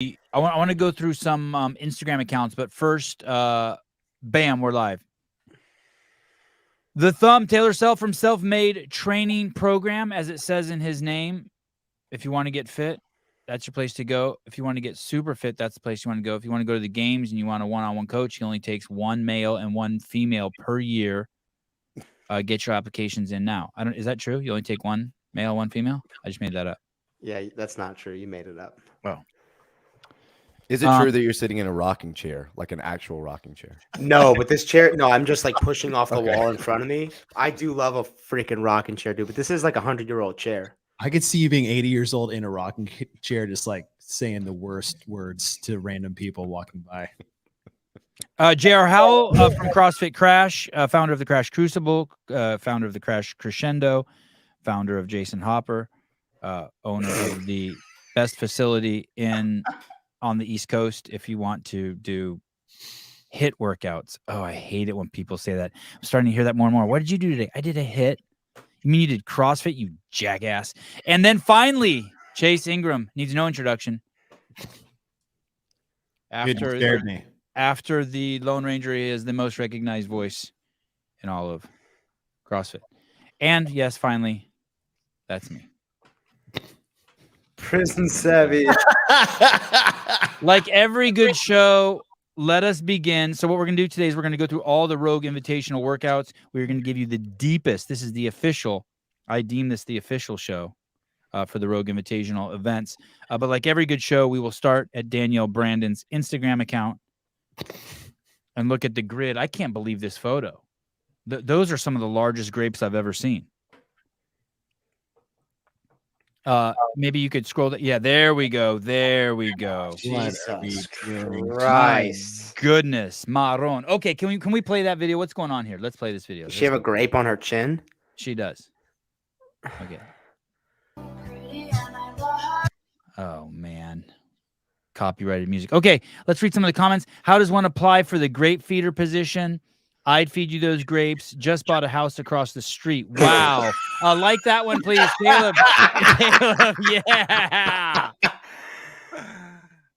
I want to go through some Instagram accounts, but first, bam, we're live. The Thumb, Taylor Self from Self-Made Training Program, as it says in his name. If you want to get fit, that's your place to go. If you want to get super fit, that's the place you want to go. If you want to go to the games and you want a one-on-one coach, he only takes one male and one female per year. Get your applications in now. Is that true? You only take one male, one female? I just made that up. Yeah, that's not true. You made it up. Oh. Is it true that you're sitting in a rocking chair, like an actual rocking chair? No, but this chair, no, I'm just like pushing off the wall in front of me. I do love a freaking rocking chair, dude, but this is like a 100-year-old chair. I could see you being 80 years old in a rocking chair, just like saying the worst words to random people walking by. J.R. Howell from CrossFit Crash, founder of the Crash Crucible, founder of the Crash Crescendo, founder of Jason Hopper, owner of the best facility on the East Coast if you want to do HIIT workouts. Oh, I hate it when people say that. I'm starting to hear that more and more. What did you do today? I did a HIIT. You mean you did CrossFit, you jackass? And then finally, Chase Ingram needs no introduction. After the Lone Ranger, he is the most recognized voice in all of CrossFit. And yes, finally, that's me. Prison Savage. Like every good show, let us begin. So what we're going to do today is we're going to go through all the Rogue Invitational workouts. We're going to give you the deepest. This is the official. I deem this the official show for the Rogue Invitational events. But like every good show, we will start at Danielle Brandon's Instagram account and look at the grid. I can't believe this photo. Those are some of the largest grapes I've ever seen. Maybe you could scroll that. Yeah, there we go. There we go. Jesus Christ. Christ. Goodness. Marron. Okay, can we play that video? What's going on here? Let's play this video. Does she have a grape on her chin? She does. Okay. Oh, man. Copyrighted music. Okay, let's read some of the comments. How does one apply for the grape feeder position? I'd feed you those grapes. Just bought a house across the street. Wow. Like that one, please. Caleb. Caleb, yeah.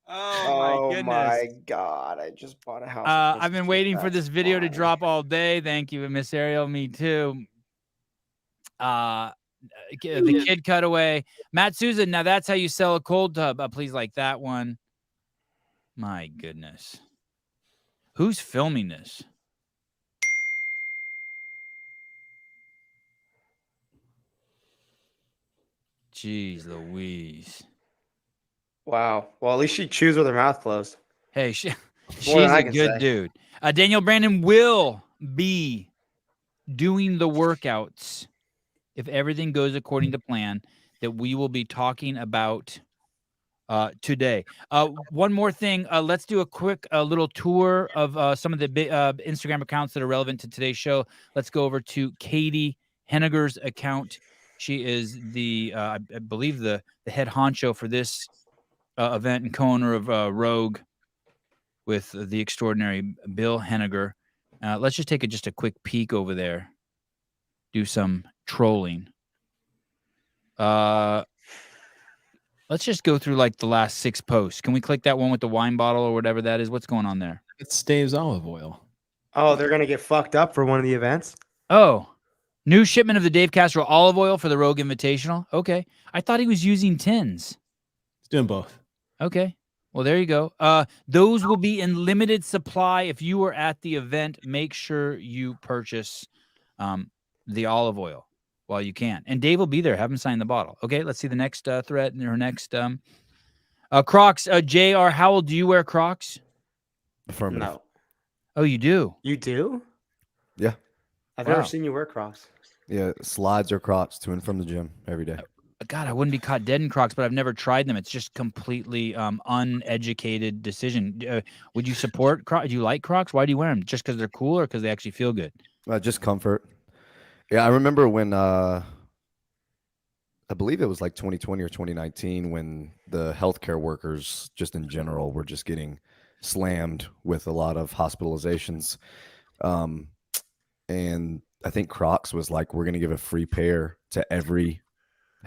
Oh, my goodness. My God. I just bought a house. I've been waiting for this video to drop all day. Thank you, Miss Ariel. Me too. The kid cutaway. Matt Susan, now that's how you sell a cold tub. Please like that one. My goodness. Who's filming this? Jeez Louise. Wow. Well, at least she chews with her mouth closed. Hey, she's a good dude. Daniel Brandon will be doing the workouts, if everything goes according to plan, that we will be talking about today. One more thing. Let's do a quick little tour of some of the Instagram accounts that are relevant to today's show. Let's go over to Katie Henniger's account. She is the, I believe, the head honcho for this event and co-owner of Rogue with the extraordinary Bill Henniger. Let's just take just a quick peek over there. Do some trolling. Let's just go through like the last 6 posts. Can we click that one with the wine bottle or whatever that is? What's going on there? It's Dave's olive oil. Oh, they're going to get fucked up for one of the events? Oh. New shipment of the Dave Castro olive oil for the Rogue Invitational. Okay. I thought he was using tins. He's doing both. Okay. Well, there you go. Those will be in limited supply. If you are at the event, make sure you purchase the olive oil while you can. And Dave will be there. Have him sign the bottle. Okay, let's see the next thread and her next. Crocs. J.R. Howell, do you wear Crocs? Affirmative. No. Oh, you do? You do? Yeah. I've never seen you wear Crocs. Yeah, slides or Crocs to and from the gym every day. God, I wouldn't be caught dead in Crocs, but I've never tried them. It's just completely uneducated decision. Would you support Crocs? Do you like Crocs? Why do you wear them? Just because they're cool or because they actually feel good? Just comfort. Yeah, I remember when I believe it was like 2020 or 2019 when the healthcare workers just in general were just getting slammed with a lot of hospitalizations. And I think Crocs was like, we're going to give a free pair to every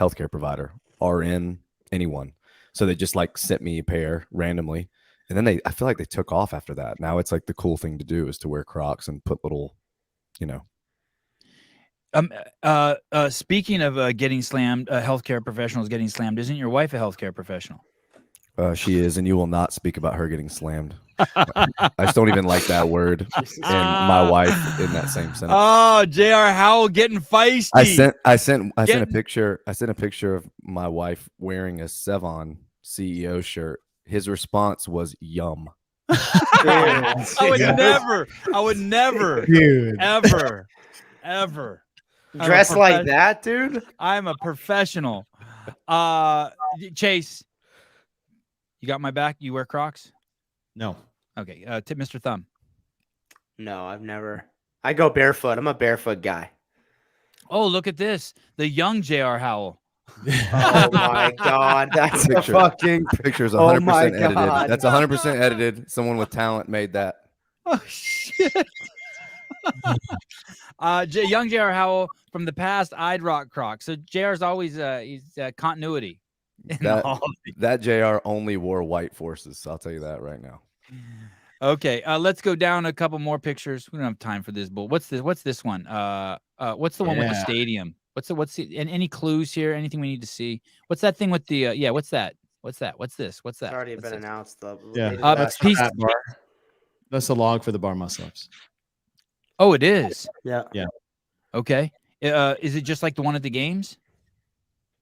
healthcare provider, RN, anyone. So they just like sent me a pair randomly. And then I feel like they took off after that. Now it's like the cool thing to do is to wear Crocs and put little, you know. Speaking of getting slammed, healthcare professionals getting slammed, isn't your wife a healthcare professional? She is, and you will not speak about her getting slammed. I just don't even like that word and my wife in that same sentence. Oh, J.R. Howell getting feisty. I sent a picture of my wife wearing a Sevan CEO shirt. His response was yum. I would never, Dude. ever dress like that, dude. I'm a professional. Chase, you got my back? You wear Crocs? No. Okay. Tip Mr. Thumb. No, I've never. I go barefoot. I'm a barefoot guy. Oh, look at this. The young J.R. Howell. Oh my God, that's a fucking picture is 100% Oh my edited. God. That's 100% edited. Someone with talent made that. Oh shit. Young J.R. Howell from the past. I'd rock Crocs. So J.R.'s always he's continuity. That JR only wore white forces. So I'll tell you that right now. Okay, let's go down a couple more pictures. We don't have time for this bull. What's this? What's this one? What's the one with the stadium? What's and any clues here? Anything we need to see? What's that thing with the what's that? What's that? What's this? What's that? It's already What's been this? announced though. Yeah, that's the log for the bar muscle ups. Oh, it is. Yeah. Okay. Is it just like the one at the games?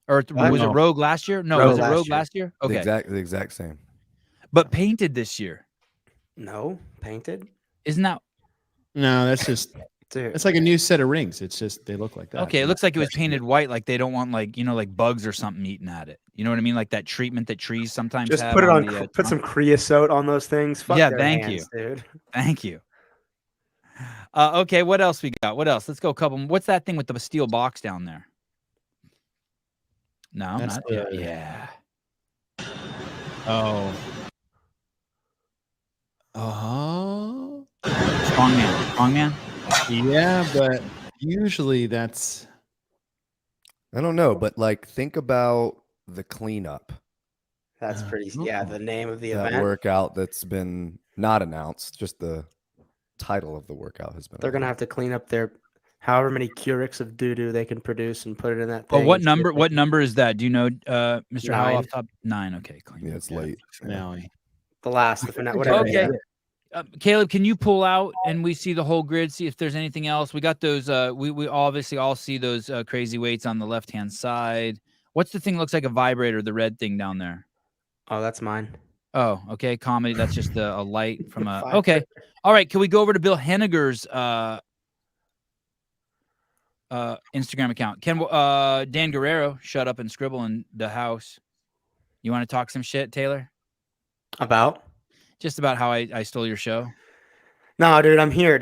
Or was it Rogue last year? No, was it Rogue last year? Okay. The exact same. But painted this year. No, painted. Isn't that? No, that's just. Dude. It's like a new set of rings. It's just they look like that. Okay, it looks like it was painted white, like they don't want like bugs or something eating at it. You know what I mean? Like that treatment that trees sometimes just have put it on. the, put some creosote on those things. Fuck their hands, dude. Thank you. Okay, what else we got? What else? Let's go a couple. What's that thing with the steel box down there? No, that's not. Yeah. Oh. Oh. Strongman. Yeah, but usually that's. I don't know, but like think about the cleanup. That's pretty. Yeah, the name of the that event. Workout that's been not announced. Just the title of the workout has been. They're gonna have to clean up their however many Keurigs of doo-doo they can produce and put it in that thing. Oh, what number? What number is that? Do you know, Mr. Howell off top? 9. Okay, clean. Yeah, it's late. Finale. The last, the finale. Whatever. Okay. Caleb, can you pull out and we see the whole grid? See if there's anything else. We got those. We obviously all see those crazy weights on the left-hand side. What's the thing? Looks like a vibrator. The red thing down there. Oh, that's mine. Oh, okay. Comedy. That's just a light from a. Okay. All right. Can we go over to Bill Henniger's Instagram account? Dan Guerrero, shut up and scribble in the house. You want to talk some shit, Taylor? About? Just about how I stole your show. No, dude, I'm here,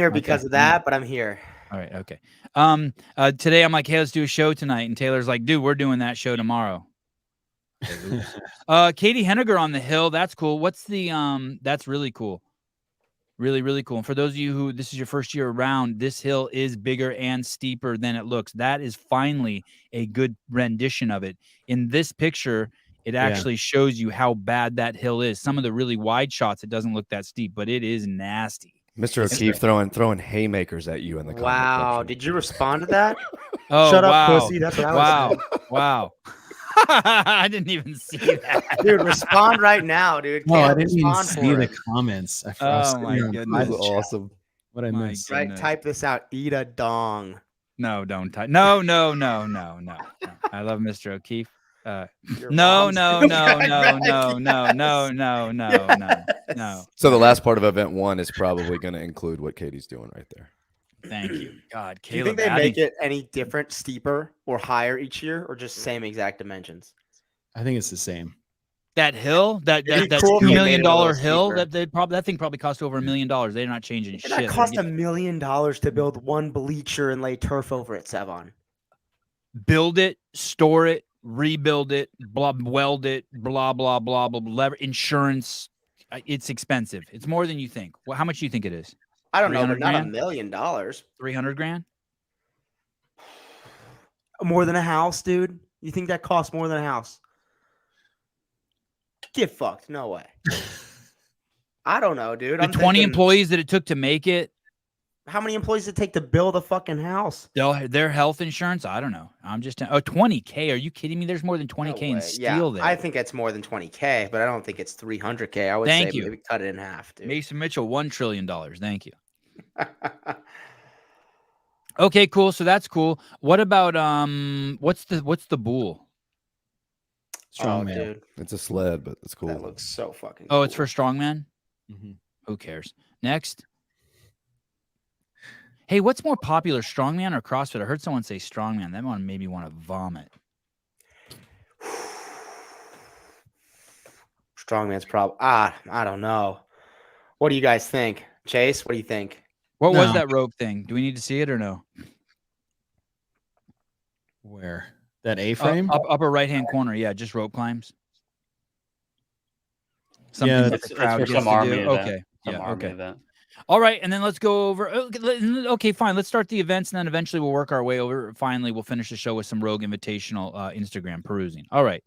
because of that, but I'm here. All right, okay. Today I'm like, hey, let's do a show tonight, and Taylor's like, dude, we're doing that show tomorrow. Katie Henniger on the hill. That's cool. What's the that's really cool. Really, really cool. And for those of you who this is your first year around, this hill is bigger and steeper than it looks. That is finally a good rendition of it. In this picture, it actually shows you how bad that hill is. Some of the really wide shots, it doesn't look that steep, but it is nasty. Mr. O'Keefe throwing haymakers at you in the comment section. Did you respond to that? Oh, shut wow. up, pussy. That's what I was saying. Wow. I didn't even see that. Dude, respond right now, dude. No, I didn't even see the comments. Oh, my goodness. That was awesome. What I missed. Right, type this out. Eat a dong. No, don't type. No. I love Mr. O'Keefe. No. So the last part of event 1 is probably going to include what Katie's doing right there. Thank you. God, Do you think they make it any different, steeper, or higher each year, or just same exact dimensions? I think it's the same. That hill, that $2 million hill, that thing probably cost over $1 million. They're not changing shit. That cost $1 million to build one bleacher and lay turf over it, Sevan. Build it, store it, rebuild it, weld it, blah blah blah blah. Insurance, it's expensive. It's more than you think. Well, how much do you think it is? I don't know, but not $1 million. 300 grand? More than a house, dude. You think that costs more than a house? Get fucked. No way. I don't know, dude. The I'm 20 thinking, employees that it took to make it, how many employees did it take to build a fucking house? their health insurance, I don't know. I'm just 20K. Are you kidding me? There's more than 20K in steel there. I think it's more than 20K, but I don't think it's 300K. I would say maybe cut it in half, dude. Mason Mitchell, $1 trillion. Thank you. Okay, cool. So that's cool. What about what's the bull? Strongman. Dude. It's a sled, but it's cool. That looks so fucking Oh, cool. it's for strongman? Mm-hmm. Who cares? Next. Hey, what's more popular, strongman or CrossFit? I heard someone say strongman. That one made me want to vomit. Strongman's I don't know. What do you guys think? Chase, what do you think? What was that rope thing? Do we need to see it or no? Where? That A-frame? Upper right-hand corner. Yeah, just rope climbs. Something Yeah, that the crowd it's for gets some to do. army event. Okay. Some Yeah, army okay. event. All right, and then let's go over. Okay, fine. Let's start the events, and then eventually we'll work our way over. Finally, we'll finish the show with some Rogue Invitational Instagram perusing. All right.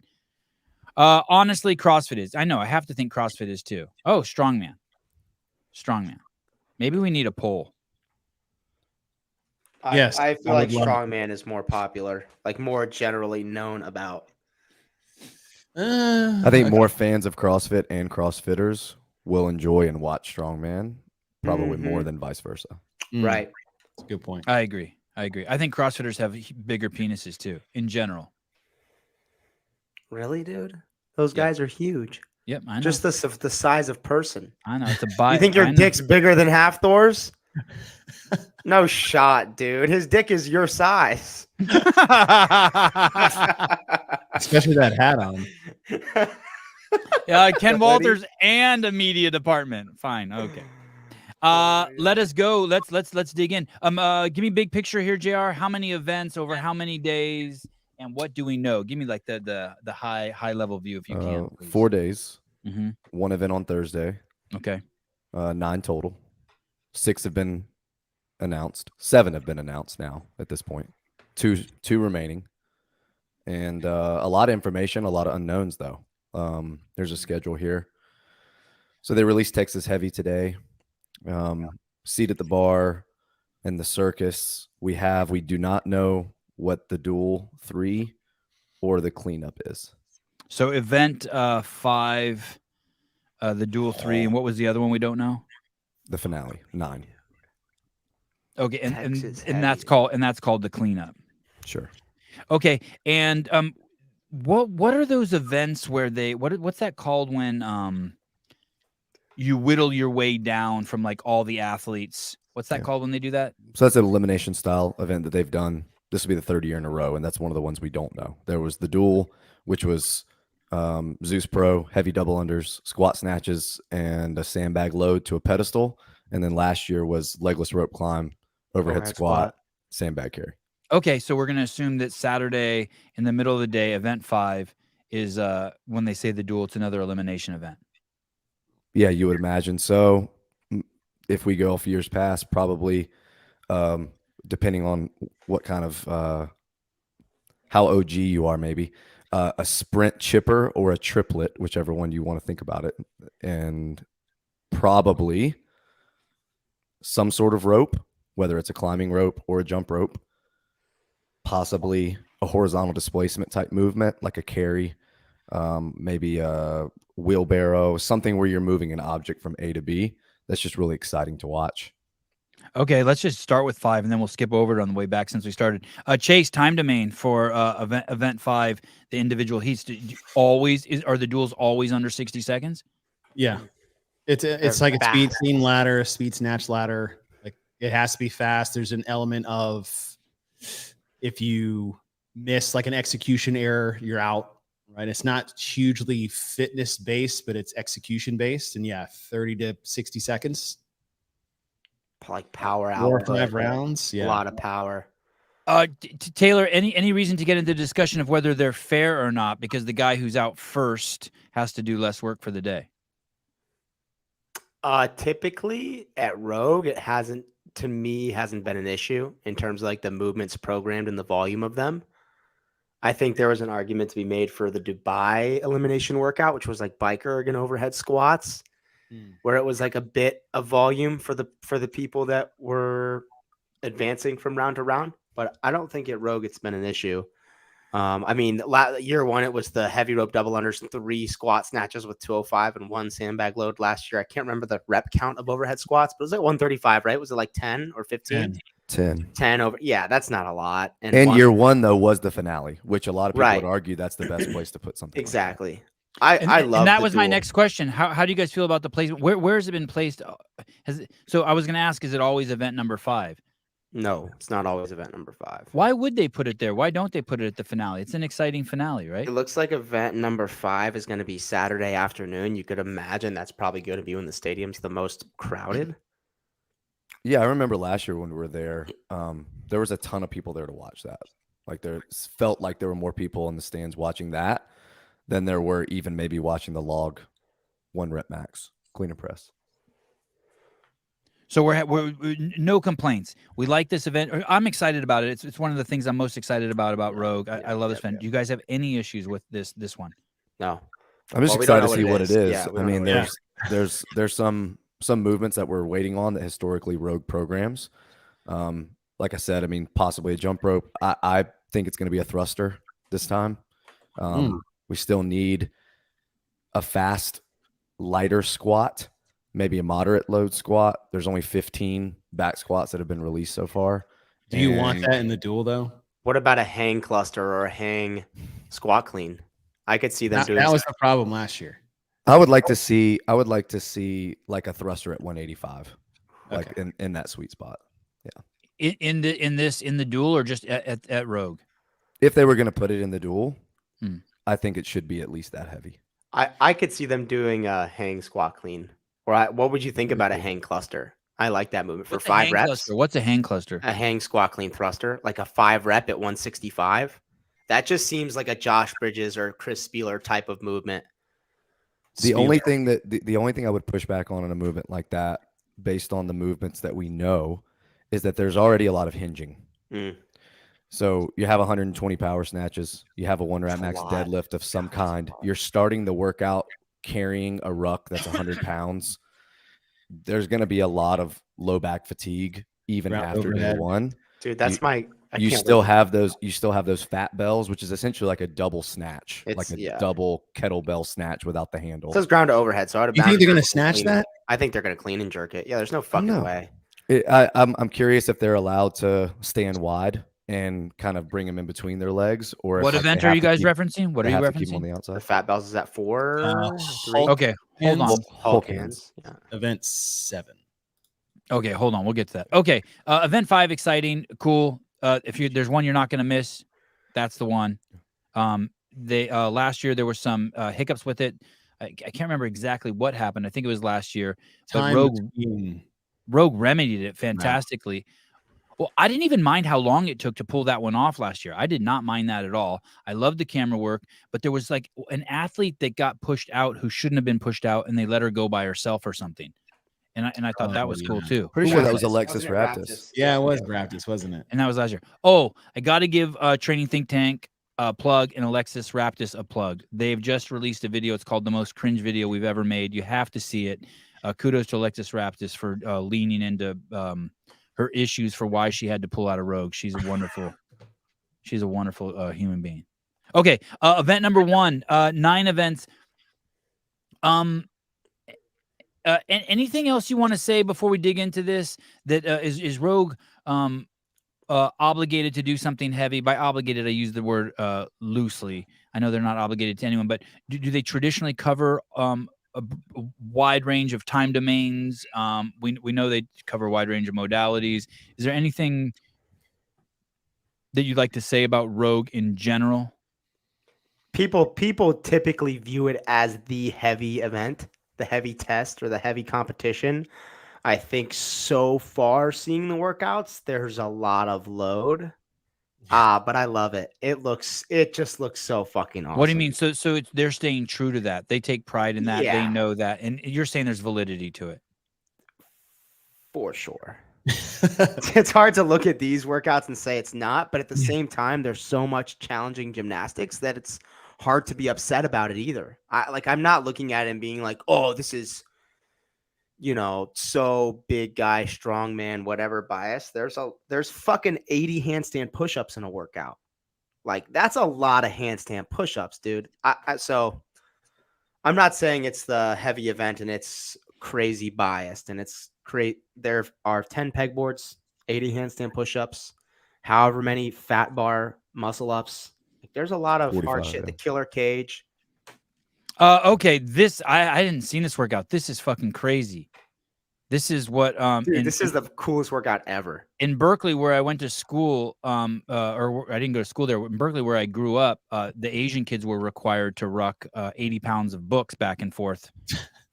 Honestly, CrossFit is. I know. I have to think CrossFit is too. Oh, strongman. Maybe we need a poll. Yes, I feel I like would love strongman is more popular, like more generally known about. I think more fans of CrossFit and CrossFitters will enjoy and watch strongman, probably more than vice versa. Right. That's a good point. I agree. I think CrossFitters have bigger penises too, in general. Really, dude? Those guys are huge. Yep, I know. Just the size of person. I know. It's a You think your I know. dick's bigger than half Thor's? No shot, dude. His dick is your size. Especially that hat on. Yeah, Ken Walters and a media department. Fine. Okay. Let us go. Let's dig in. Give me big picture here, JR. How many events over how many days, and what do we know? Give me like the high level view if you can. Please. 4 days. Mm-hmm. One event on Thursday. Okay. 9 total. 6 have been announced. 7 have been announced now at this point. Two remaining. And a lot of information, a lot of unknowns though. There's a schedule here. So they released Texas Heavy today. Seat at the bar and the circus. We do not know what the Duel 3 or the cleanup is. So event 5, the Duel 3, and what was the other one we don't know? The finale, 9. Okay, and that's called the cleanup. Sure. Okay, and what are those events where what's that called when you whittle your way down from like all the athletes? What's that called when they do that? So that's an elimination style event that they've done. This will be the 3rd year in a row, and that's one of the ones we don't know. There was the Duel, which was Zeus Pro, heavy double unders, squat snatches, and a sandbag load to a pedestal. And then last year was legless rope climb, overhead squat, sandbag carry. Okay, so we're going to assume that Saturday in the middle of the day, event 5 is when they say the Duel, it's another elimination event. Yeah, you would imagine. So if we go off years past, probably depending on what kind of how OG you are, maybe a sprint chipper or a triplet, whichever one you want to think about it, and probably some sort of rope, whether it's a climbing rope or a jump rope, possibly a horizontal displacement type movement like a carry, maybe a wheelbarrow, something where you're moving an object from A to B. That's just really exciting to watch. Okay, let's just start with 5, and then we'll skip over it on the way back since we started. Chase, time domain for event 5, the individual heats. Are the duels always under 60 seconds? Yeah, it's like a speed clean ladder, speed snatch ladder. Like it has to be fast. There's an element of if you miss like an execution error, you're out. Right? It's not hugely fitness based, but it's execution based. And yeah, 30 to 60 seconds. Like power out. 4 or 5 rounds. Yeah. A lot of power. Taylor, any reason to get into discussion of whether they're fair or not? Because the guy who's out first has to do less work for the day. Typically at Rogue, it hasn't been an issue in terms of like the movements programmed and the volume of them. I think there was an argument to be made for the Dubai elimination workout, which was like bike erg and overhead squats, where it was like a bit of volume for the people that were advancing from round to round. But I don't think at Rogue it's been an issue. I mean, year one, it was the heavy rope double unders, 3 squat snatches with 205 and 1 sandbag load last year. I can't remember the rep count of overhead squats, but it was like 135, right? Was it like 10 or 15? 10 over. Yeah, that's not a lot. And year one, though, was the finale, which a lot of people would argue that's the best place to put something. Exactly. Like I love and that was Duel. My next question. How do you guys feel about the placement? Where has it been placed? So I was going to ask, is it always event number 5? No, it's not always event number 5. Why would they put it there? Why don't they put it at the finale? It's an exciting finale, right? It looks like event number 5 is going to be Saturday afternoon. You could imagine that's probably going to be when the stadium's the most crowded. Yeah, I remember last year when we were there, there was a ton of people there to watch that. Like there felt like there were more people in the stands watching that than there were even maybe watching the log 1 rep max clean and press. So we're no complaints. We like this event. I'm excited about it. It's one of the things I'm most excited about Rogue. I love this event. Do you guys have any issues with this one? No. I'm just excited to see what it is. Yeah, I mean, there's some movements that we're waiting on that historically Rogue programs. Like I said, I mean, possibly a jump rope. I think it's going to be a thruster this time. We still need a fast, lighter squat. Maybe a moderate load squat. There's only 15 back squats that have been released so far. Do you want that in the Duel though? What about a hang cluster or a hang squat clean? I could see them doing that. Was the problem last year. I would like to see like a thruster at 185, like in that sweet spot. Yeah. In the Duel or just at Rogue? If they were going to put it in the Duel, I think it should be at least that heavy. I could see them doing a hang squat clean. Or what would you think about a hang cluster? I like that movement for 5 reps. Cluster? What's a hang cluster? A hang squat clean thruster, like a 5 rep at 165. That just seems like a Josh Bridges or Chris Spieler type of movement. The only thing I would push back on in a movement like that, based on the movements that we know, is that there's already a lot of hinging. So you have 120 power snatches, you have a 1 rep max deadlift of some kind. You're starting the workout carrying a ruck that's 100 pounds. There's going to be a lot of low back fatigue even after day 1. Dude, that's you still have those fat bells, which is essentially like a double snatch, like a double kettlebell snatch without the handle. It says ground to overhead. So you think they're going to snatch that? I think they're going to clean and jerk it. Yeah, there's no fucking way. I'm curious if they're allowed to stand wide and kind of bring them in between their legs, or what event are you guys referencing? What are you referencing? Keep them on the outside. The fat bells is at 4. 3. Okay, hold on. Hulk hands. Yeah. Event 7. Okay, hold on. We'll get to that. Okay, event 5, exciting, cool. If there's one you're not going to miss, that's the one. Last year there were some hiccups with it. I can't remember exactly what happened. I think it was last year. But Rogue remedied it fantastically. Right. Well, I didn't even mind how long it took to pull that one off last year. I did not mind that at all. I loved the camera work, but there was like an athlete that got pushed out who shouldn't have been pushed out, and they let her go by herself or something. And I thought that was cool too. Pretty sure that was Alexis Raptis. Yeah, it was Raptis, wasn't it? And that was last year. Oh, I got to give Training Think Tank a plug and Alexis Raptis a plug. They've just released a video. It's called The Most Cringe Video We've Ever Made. You have to see it. Kudos to Alexis Raptis for leaning into her issues for why she had to pull out of Rogue. She's a wonderful human being. Okay, event number 1, 9 events. Anything else you want to say before we dig into this? That is Rogue obligated to do something heavy? By obligated, I use the word loosely. I know they're not obligated to anyone, but do they traditionally cover a wide range of time domains? We know they cover a wide range of modalities. Is there anything that you'd like to say about Rogue in general? People typically view it as the heavy event, the heavy test, or the heavy competition. I think so far, seeing the workouts, there's a lot of load. But I love it. It just looks so fucking awesome. What do you mean? So they're staying true to that. They take pride in that. Yeah. They know that. And you're saying there's validity to it. For sure. It's hard to look at these workouts and say it's not, but at the same time, there's so much challenging gymnastics that it's hard to be upset about it either. I'm not looking at it and being like, oh, this is, so big guy, strong man, whatever bias. There's fucking 80 handstand push-ups in a workout. Like, that's a lot of handstand push-ups, dude. So I'm not saying it's the heavy event and it's crazy biased and it's there are 10 pegboards, 80 handstand push-ups, however many fat bar muscle ups. Like, there's a lot of hard shit. Yeah. The killer cage. Okay, I didn't see this workout. This is fucking crazy. This is what Dude, this is the coolest workout ever. In Berkeley, where I went to school, or I didn't go to school there. In Berkeley, where I grew up, the Asian kids were required to ruck 80 pounds of books back and forth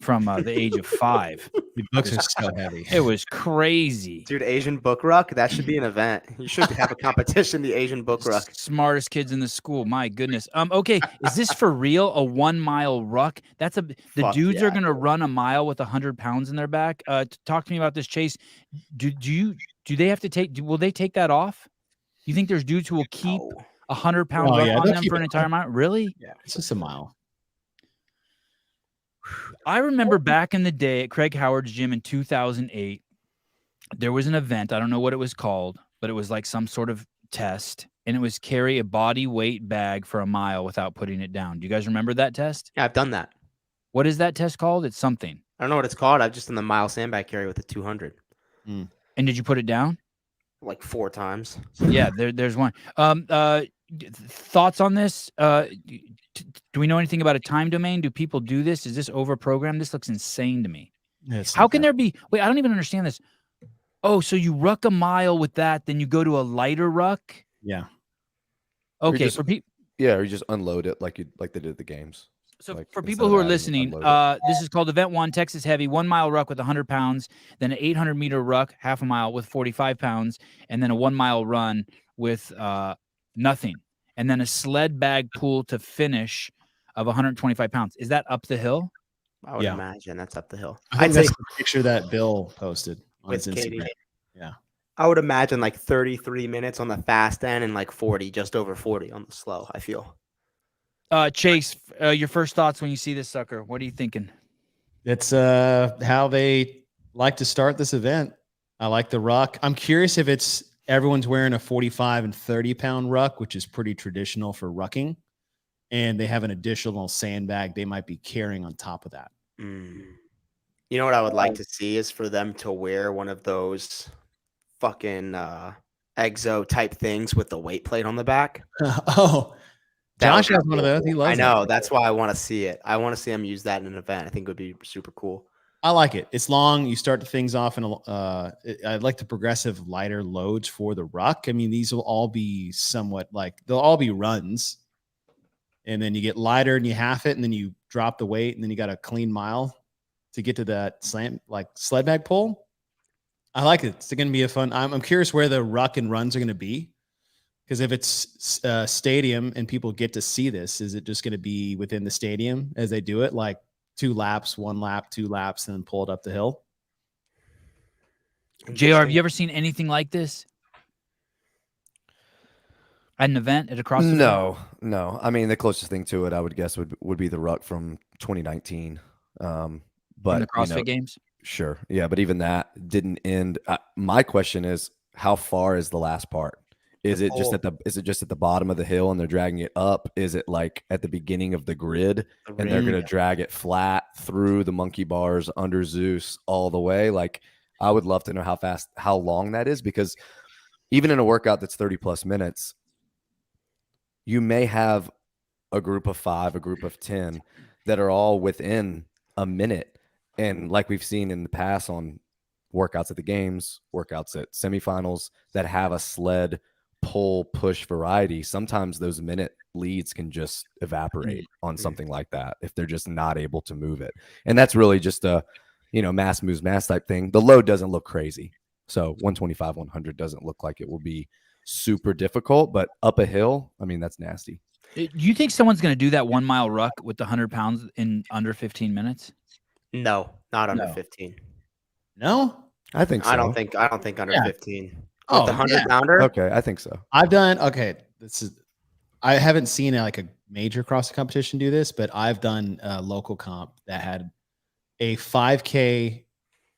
from the age of 5. The books are so heavy. It was crazy. Dude, Asian book ruck, that should be an event. You should have a competition, the Asian book ruck. Smartest kids in the school. My goodness. Okay, is this for real? A 1 mile ruck? The dudes are gonna run a mile with 100 pounds in their back. Talk to me about this, Chase. Do they have to will they take that off? You think there's dudes who will keep 100 pound ruck on them for an entire mile? Really? Yeah, it's just a mile. I remember back in the day at Craig Howard's gym in 2008, there was an event. I don't know what it was called, but it was like some sort of test, and it was carry a body weight bag for a mile without putting it down. Do you guys remember that test? Yeah, I've done that. What is that test called? It's something. I don't know what it's called. I've just done the mile sandbag carry with the 200. And did you put it down? Like 4 times. Yeah, there's one. Thoughts on this? Do we know anything about a time domain? Do people do this? Is this over programmed? This looks insane to me. How can there be? Wait, I don't even understand this. Oh, so you ruck a mile with that, then you go to a lighter ruck? Yeah. Okay. Or you just unload it like they did at the games. So like, for people who are listening, this is called Event 1, Texas Heavy, 1 mile ruck with 100 pounds, then an 800 meter ruck, half a mile with 45 pounds, and then a 1 mile run with nothing. And then a sled bag pull to finish of 125 pounds. Is that up the hill? I would imagine that's up the hill. I'd say the picture that Bill posted on his Instagram. Katie. Yeah. I would imagine like 33 minutes on the fast end and like 40, just over 40 on the slow, I feel. Chase, your first thoughts when you see this sucker. What are you thinking? It's how they like to start this event. I like the ruck. I'm curious if everyone's wearing a 45 and 30 pound ruck, which is pretty traditional for rucking, and they have an additional sandbag they might be carrying on top of that. You know what I would like to see is for them to wear one of those fucking exo type things with the weight plate on the back. Josh has one of those. He loves it. I know. That's why I want to see it. I want to see him use that in an event. I think it would be super cool. I like it. It's long. You start things off in I like the progressive lighter loads for the ruck. I mean, these will all be somewhat they'll all be runs. And then you get lighter and you half it, and then you drop the weight, and then you got a clean mile to get to that sled bag pull. I like it. It's going to be a fun. I'm curious where the ruck and runs are going to be. Because if it's stadium and people get to see this, is it just going to be within the stadium as they do it? Like 2 laps, 1 lap, 2 laps, and then pull it up the hill? JR, have you ever seen anything like this? At an event at a CrossFit? No. I mean, the closest thing to it, I would guess, would be the ruck from 2019. But from the CrossFit Games? Sure. Yeah, but even that didn't end. My question is, how far is the last part? Is it just at the bottom of the hill and they're dragging it up? Is it like at the beginning of the grid and they're going to drag it flat through the monkey bars under Zeus all the way? Like, I would love to know how long that is, because even in a workout that's 30 plus minutes, you may have a group of 5, a group of 10 that are all within a minute. And like we've seen in the past on workouts at the games, workouts at semifinals that have a sled pull push variety, sometimes those minute leads can just evaporate on something like that if they're just not able to move it. And that's really just a mass moves mass type thing. The load doesn't look crazy, so 125 100 doesn't look like it will be super difficult, but up a hill, I mean, that's nasty. Do you think someone's going to do that 1 mile ruck with the 100 pounds in under 15 minutes? No, not under 15. No? I think so. I don't think under 15. Oh, With the 100-pounder? Okay, I think so. I haven't seen like a major CrossFit competition do this, but I've done a local comp that had a 5K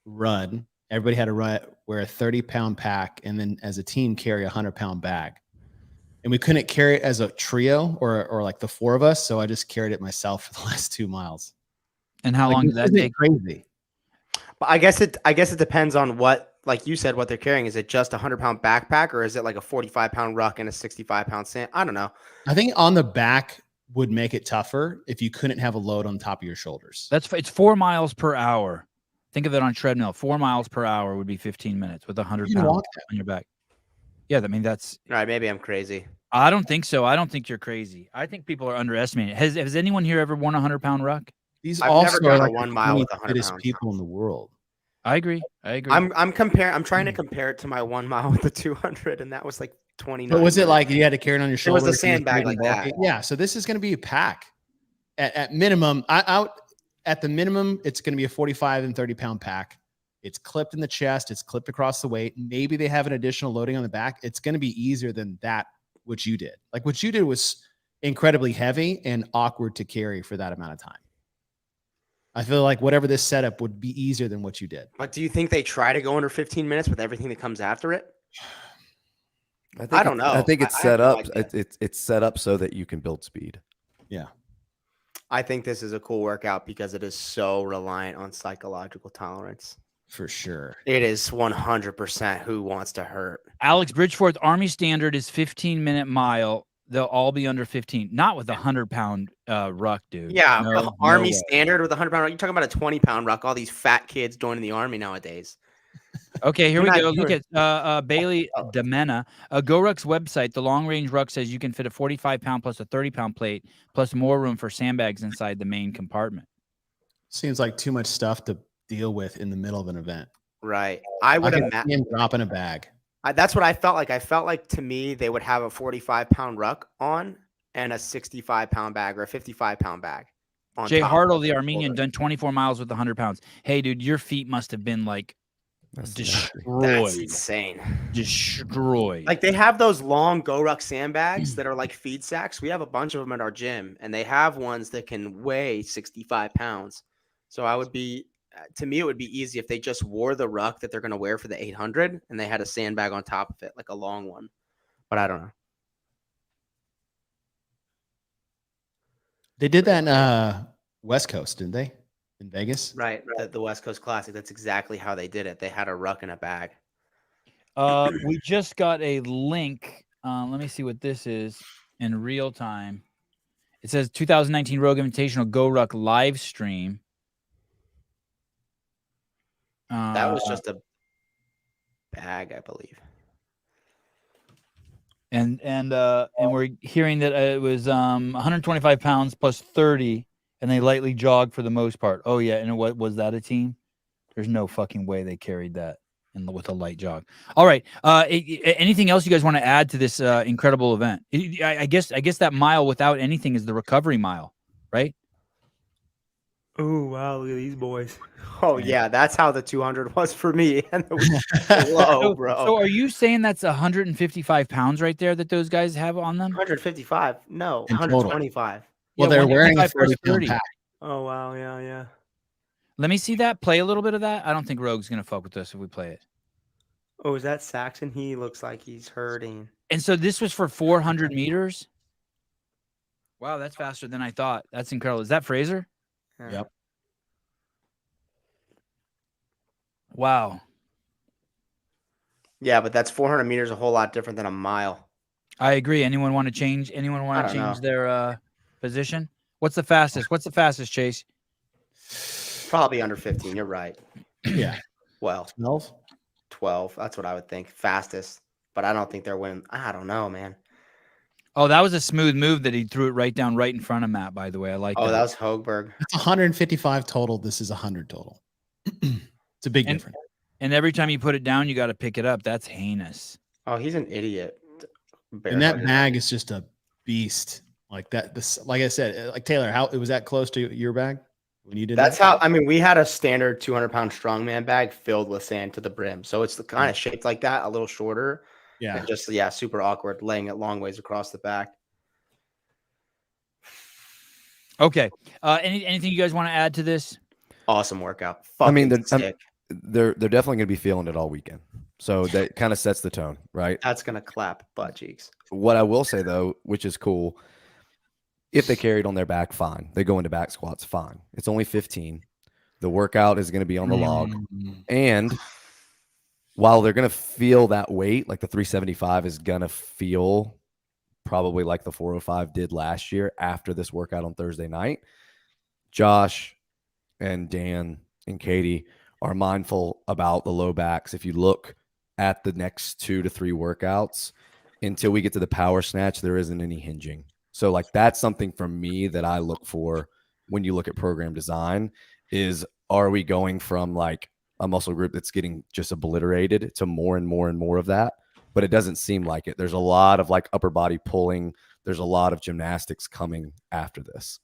run. Everybody had to wear a 30-pound pack, and then as a team carry a 100-pound bag. And we couldn't carry it as a trio or like the four of us, so I just carried it myself for the last 2 miles. And how long did that take? Crazy. But I guess it depends on what, like you said, what they're carrying. Is it just a 100-pound backpack, or is it like a 45-pound ruck and a 65-pound sand? I don't know. I think on the back would make it tougher if you couldn't have a load on top of your shoulders. It's 4 miles per hour. Think of it on treadmill. 4 miles per hour would be 15 minutes with 100 pounds on your back. Yeah, I mean that's all right. Maybe I'm crazy. I don't think so. I don't think you're crazy. I think people are underestimating it. Has anyone here ever won a 100-pound ruck? These I've also never done are a like 1 mile with 100 fittest pounds. people in the world. I agree. I'm trying to compare it to my 1 mile with the 200, and that was like 29. But was it like you had to carry it on your shoulder? It was a sandbag like that. Yeah. So this is going to be a pack. At minimum, at the minimum, it's going to be a 45 and 30-pound pack. It's clipped in the chest. It's clipped across the weight. Maybe they have an additional loading on the back. It's going to be easier than that, what you did. Like what you did was incredibly heavy and awkward to carry for that amount of time. I feel like whatever this setup would be easier than what you did. But do you think they try to go under 15 minutes with everything that comes after it? I don't know. I think it's I set have no up. idea. It's set up so that you can build speed. Yeah. I think this is a cool workout because it is so reliant on psychological tolerance. For sure. It is 100% who wants to hurt. Alex Bridgeforth, Army standard is 15-minute mile. They'll all be under 15, not with a 100-pound ruck, dude. Yeah, No Army way. standard with a 100-pound ruck. You're talking about a 20-pound ruck. All these fat kids joining the Army nowadays. Okay, here You're we not go. Look doing- at Bailey Demena. GoRuck's website, the long-range ruck says you can fit a 45-pound plus a 30-pound plate, plus more room for sandbags inside the main compartment. Seems like too much stuff to deal with in the middle of an event. Right. I would imagine him dropping a bag. that's what I felt like. I felt like to me they would have a 45-pound ruck on and a 65-pound bag or a 55-pound bag. On Jay top Hartle, of the their Armenian, shoulder. done 24 miles with 100 pounds. Hey, dude, your feet must have been like That's destroyed. insane. Destroyed. Like they have those long GoRuck sandbags that are like feed sacks. We have a bunch of them at our gym, and they have ones that can weigh 65 pounds. So to me, it would be easy if they just wore the ruck that they're going to wear for the 800 and they had a sandbag on top of it, like a long one. But I don't know. They did that in West Coast, didn't they? In Vegas? Right. The West Coast Classic. That's exactly how they did it. They had a ruck and a bag. We just got a link. Let me see what this is in real time. It says 2019 Rogue Invitational GoRuck live stream. That was just a bag, I believe. And we're hearing that it was 125 pounds plus 30, and they lightly jogged for the most part. Oh yeah, and what was that a team? There's no fucking way they carried that with a light jog. All right. Anything else you guys want to add to this incredible event? I guess that mile without anything is the recovery mile, right? Oh wow! Look at these boys. Oh yeah, that's how the 200 was for me. And it was low, bro. So are you saying that's 155 pounds right there that those guys have on them? 155? No, In total. 125. Well, Yeah, they're wearing a 155 plus 30-pound pack. Oh wow, yeah. Let me see that. Play a little bit of that. I don't think Rogue's gonna fuck with us if we play it. Oh, is that Saxon? He looks like he's hurting. And so this was for 400 meters. Wow, that's faster than I thought. That's incredible. Is that Fraser? Yep. Wow. Yeah, but that's 400 meters, a whole lot different than a mile. I agree. Anyone want to change? Anyone want to change their position? What's the fastest? What's the fastest, Chase? Probably under 15. You're right. Yeah. Well, 12. That's what I would think. Fastest. But I don't think they're winning. I don't know, man. Oh, that was a smooth move that he threw it right down right in front of Matt, by the way. I like that. Oh, that was Hoegberg. It's 155 total. This is 100 total. It's a big difference. And every time you put it down, you got to pick it up. That's heinous. Oh, he's an idiot. And that bag is just a beast. Like that. This, like I said, like Taylor, how was that close to your bag? when you did That's that? how, I mean, we had a standard 200-pound strongman bag filled with sand to the brim. So it's the kind of shaped like that, a little shorter. Yeah. And just, super awkward, laying it long ways across the back. Okay. Anything you guys want to add to this? Awesome workout. I mean, They're they're definitely going to be feeling it all weekend. So that kind of sets the tone, right? That's going to clap butt cheeks. What I will say, though, which is cool, if they carried on their back, fine. They go into back squats, fine. It's only 15. The workout is going to be on the log. And while they're going to feel that weight, like the 375 is going to feel probably like the 405 did last year after this workout on Thursday night, Josh and Dan and Katie are mindful about the low backs. If you look at the next 2 to 3 workouts, until we get to the power snatch, there isn't any hinging. So like that's something for me that I look for when you look at program design is, are we going from like a muscle group that's getting just obliterated to more and more and more of that? But it doesn't seem like it. There's a lot of like upper body pulling. There's a lot of gymnastics coming after this.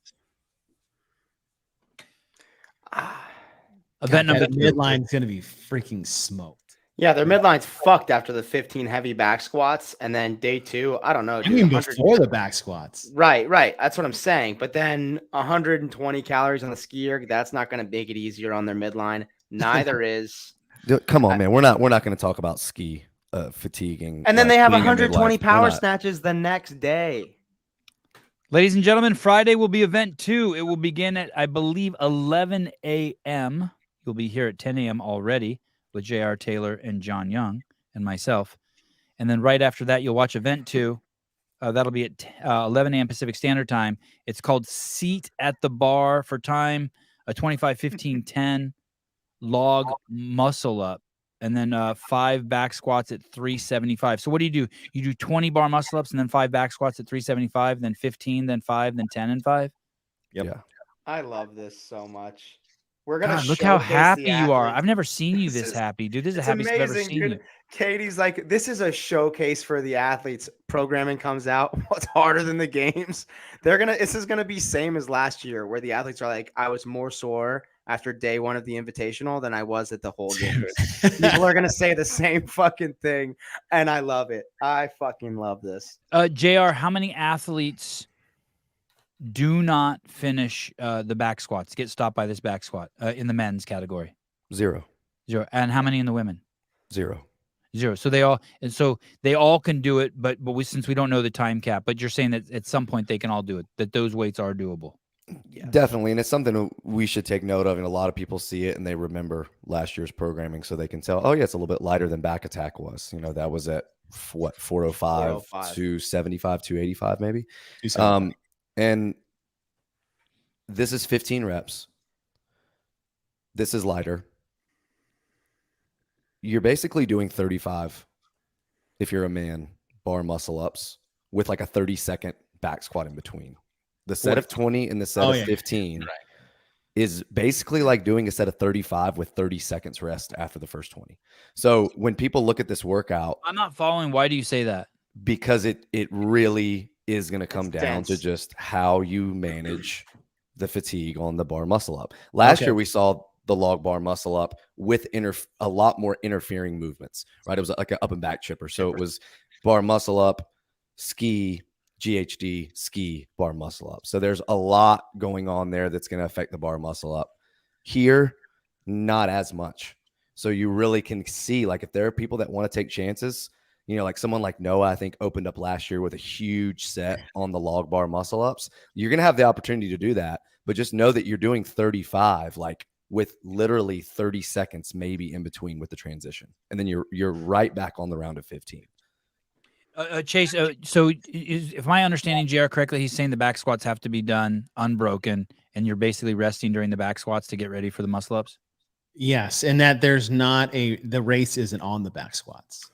Event number 2. Midline is going to be freaking smoked. Yeah, their midline's fucked after the 15 heavy back squats. And then day 2, I don't know. I mean, before the back squats. Right. That's what I'm saying. But then 120 calories on the ski erg, that's not going to make it easier on their midline. Neither is. Come on, man. We're not going to talk about ski fatiguing. And then they have 120 power snatches the next day. Ladies and gentlemen, Friday will be event 2. It will begin at, I believe, 11 a.m. You'll be here at 10 a.m. already with J.R. Taylor and John Young and myself. And then right after that, you'll watch event 2. That'll be at 11 a.m. Pacific Standard Time. It's called Seat at the Bar for time, a 25, 15, 10 log muscle up. And then 5 back squats at 375. So what do? You do 20 bar muscle ups and then 5 back squats at 375, then 15, then 5, then 10 and 5. Yep. Yeah. I love this so much. We're gonna look how happy you are. I've never seen you this happy, dude. This is the happiest I've ever seen you. Katie's like, this is a showcase for the athletes. Programming comes out. What's harder than the games? This is gonna be same as last year, where the athletes are like, I was more sore after day 1 of the Invitational than I was at the whole game. People are gonna say the same fucking thing, and I love it. I fucking love this. JR, how many athletes do not finish the back squats, get stopped by this back squat in the men's category? 0. And how many in the women? 0. So they all can do it, but since we don't know the time cap, but you're saying that at some point they can all do it, that those weights are doable. Yes. Definitely. And it's something we should take note of. And a lot of people see it and they remember last year's programming, so they can tell, oh yeah, it's a little bit lighter than back attack was. That was at what, 405, 275, 285 maybe. And this is 15 reps. This is lighter. You're basically doing 35 if you're a man bar muscle ups with like a 30-second back squat in between. The set of 20 and the set of 15 is basically like doing a set of 35 with 30 seconds rest after the first 20. So when people look at this workout, I'm not following. Why do you say that? Because it really is going to come down to just how you manage the fatigue on the bar muscle up. Last year we saw the log bar muscle up with a lot more interfering movements, right? It was like an up and back chipper. So it was bar muscle up, ski, GHD, ski, bar muscle up. So there's a lot going on there that's going to affect the bar muscle up. Here, not as much. So you really can see, like, if there are people that want to take chances, like someone like Noah, I think, opened up last year with a huge set on the log bar muscle ups. You're going to have the opportunity to do that, but just know that you're doing 35, like with literally 30 seconds maybe in between with the transition. And then you're right back on the round of 15. Chase, so if my understanding JR correctly, he's saying the back squats have to be done unbroken, and you're basically resting during the back squats to get ready for the muscle ups? Yes, and that there's not the race isn't on the back squats.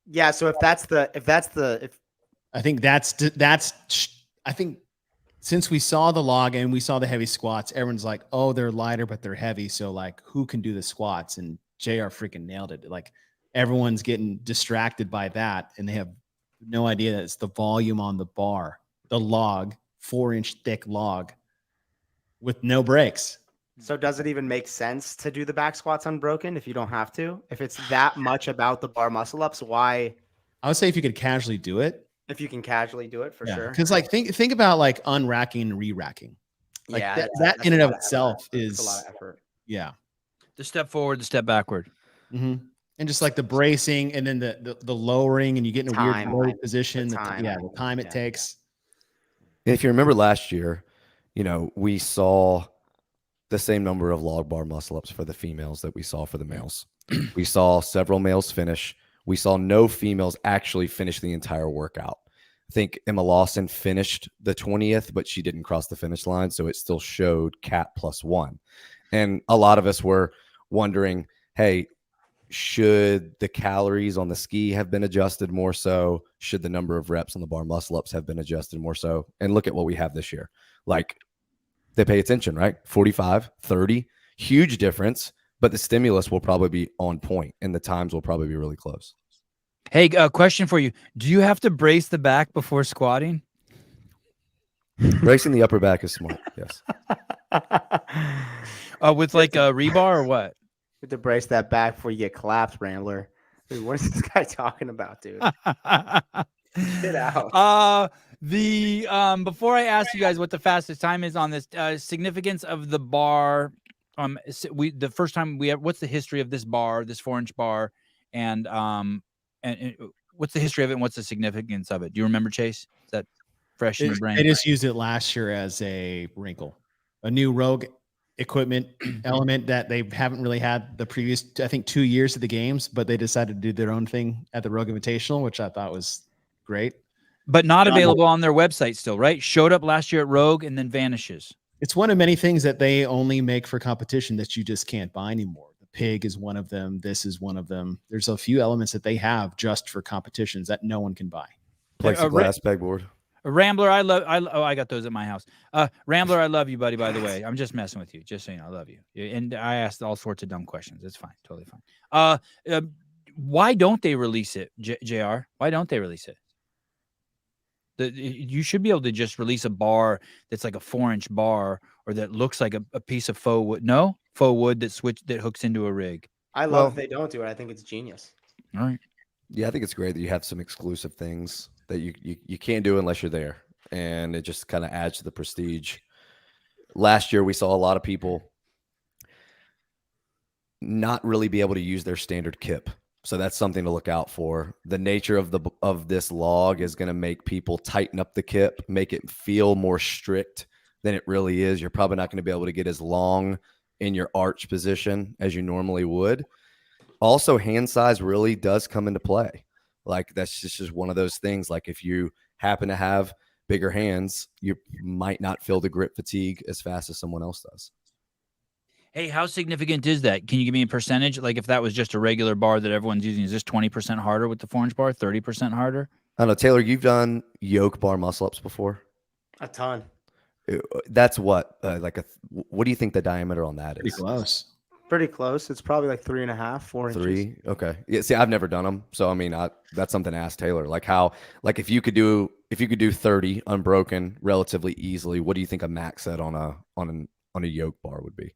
Yeah, so if I think since we saw the log and we saw the heavy squats, everyone's like, oh, they're lighter, but they're heavy. So like, who can do the squats? And JR freaking nailed it. Like, everyone's getting distracted by that, and they have no idea that it's the volume on the bar, the log, 4-inch thick log, with no breaks. So does it even make sense to do the back squats unbroken if you don't have to? If it's that much about the bar muscle ups, why? I would say if you could casually do it. If you can casually do it, for sure. Because like think about like unracking and re-racking. Like yeah, that in and of itself is a lot of effort. Yeah. The step forward, the step backward. Mm-hmm. And just like the bracing and then the lowering, and you get in a weird position. The time it takes. And if you remember last year, we saw the same number of log bar muscle ups for the females that we saw for the males. We saw several males finish. We saw no females actually finish the entire workout. I think Emma Lawson finished the 20th, but she didn't cross the finish line. So it still showed cat +1. And a lot of us were wondering, hey, should the calories on the ski have been adjusted more so? Should the number of reps on the bar muscle ups have been adjusted more so? And look at what we have this year. Like, they pay attention, right? 45, 30, huge difference, but the stimulus will probably be on point and the times will probably be really close. Hey, question for you. Do you have to brace the back before squatting? Bracing the upper back is smart, yes. With like a rebar or what? You have to brace that back before you get collapsed, Rambler. Dude, what is this guy talking about, dude? Get out. Before I ask you guys what the fastest time is on this, significance of the bar. The first time what's the history of this bar, this 4-inch bar, and what's the history of it and what's the significance of it? Do you remember, Chase? Is that fresh in your brain? They just used it last year as a wrinkle, a new rogue equipment element that they haven't really had the previous, I think, 2 years of the games, but they decided to do their own thing at the Rogue Invitational, which I thought was great. But not available on their website still, right? Showed up last year at Rogue and then vanishes. It's one of many things that they only make for competition that you just can't buy anymore. The pig is one of them. This is one of them. There's a few elements that they have just for competitions that no one can buy. Plexiglass pegboard. Rambler, I got those at my house. Rambler, I love you, buddy, by the way. I'm just messing with you. Just so you know, I love you. And I asked all sorts of dumb questions. It's fine. Totally fine. Why don't they release it, JR? Why don't they release it? You should be able to just release a bar that's like a 4-inch bar or that looks like a piece of faux wood. No? Faux wood that hooks into a rig. I love they don't do it. I think it's genius. All right. Yeah, I think it's great that you have some exclusive things that you can't do unless you're there. And it just kind of adds to the prestige. Last year, we saw a lot of people not really be able to use their standard kip. So that's something to look out for. The nature of this log is going to make people tighten up the kip, make it feel more strict than it really is. You're probably not going to be able to get as long in your arch position as you normally would. Also, hand size really does come into play. Like, that's just one of those things. Like, if you happen to have bigger hands, you might not feel the grip fatigue as fast as someone else does. Hey, how significant is that? Can you give me a percentage? Like, if that was just a regular bar that everyone's using, is this 20% harder with the 4-inch bar, 30% harder? I don't know. Taylor, you've done yoke bar muscle ups before? A ton. That's what, what do you think the diameter on that is? Pretty close. Pretty close. It's probably like 3.5, 4 inches. 3. Okay. Yeah. See, I've never done them. So, I mean, that's something to ask Taylor. Like, if you could do 30 unbroken relatively easily, what do you think a max set on a yoke bar would be?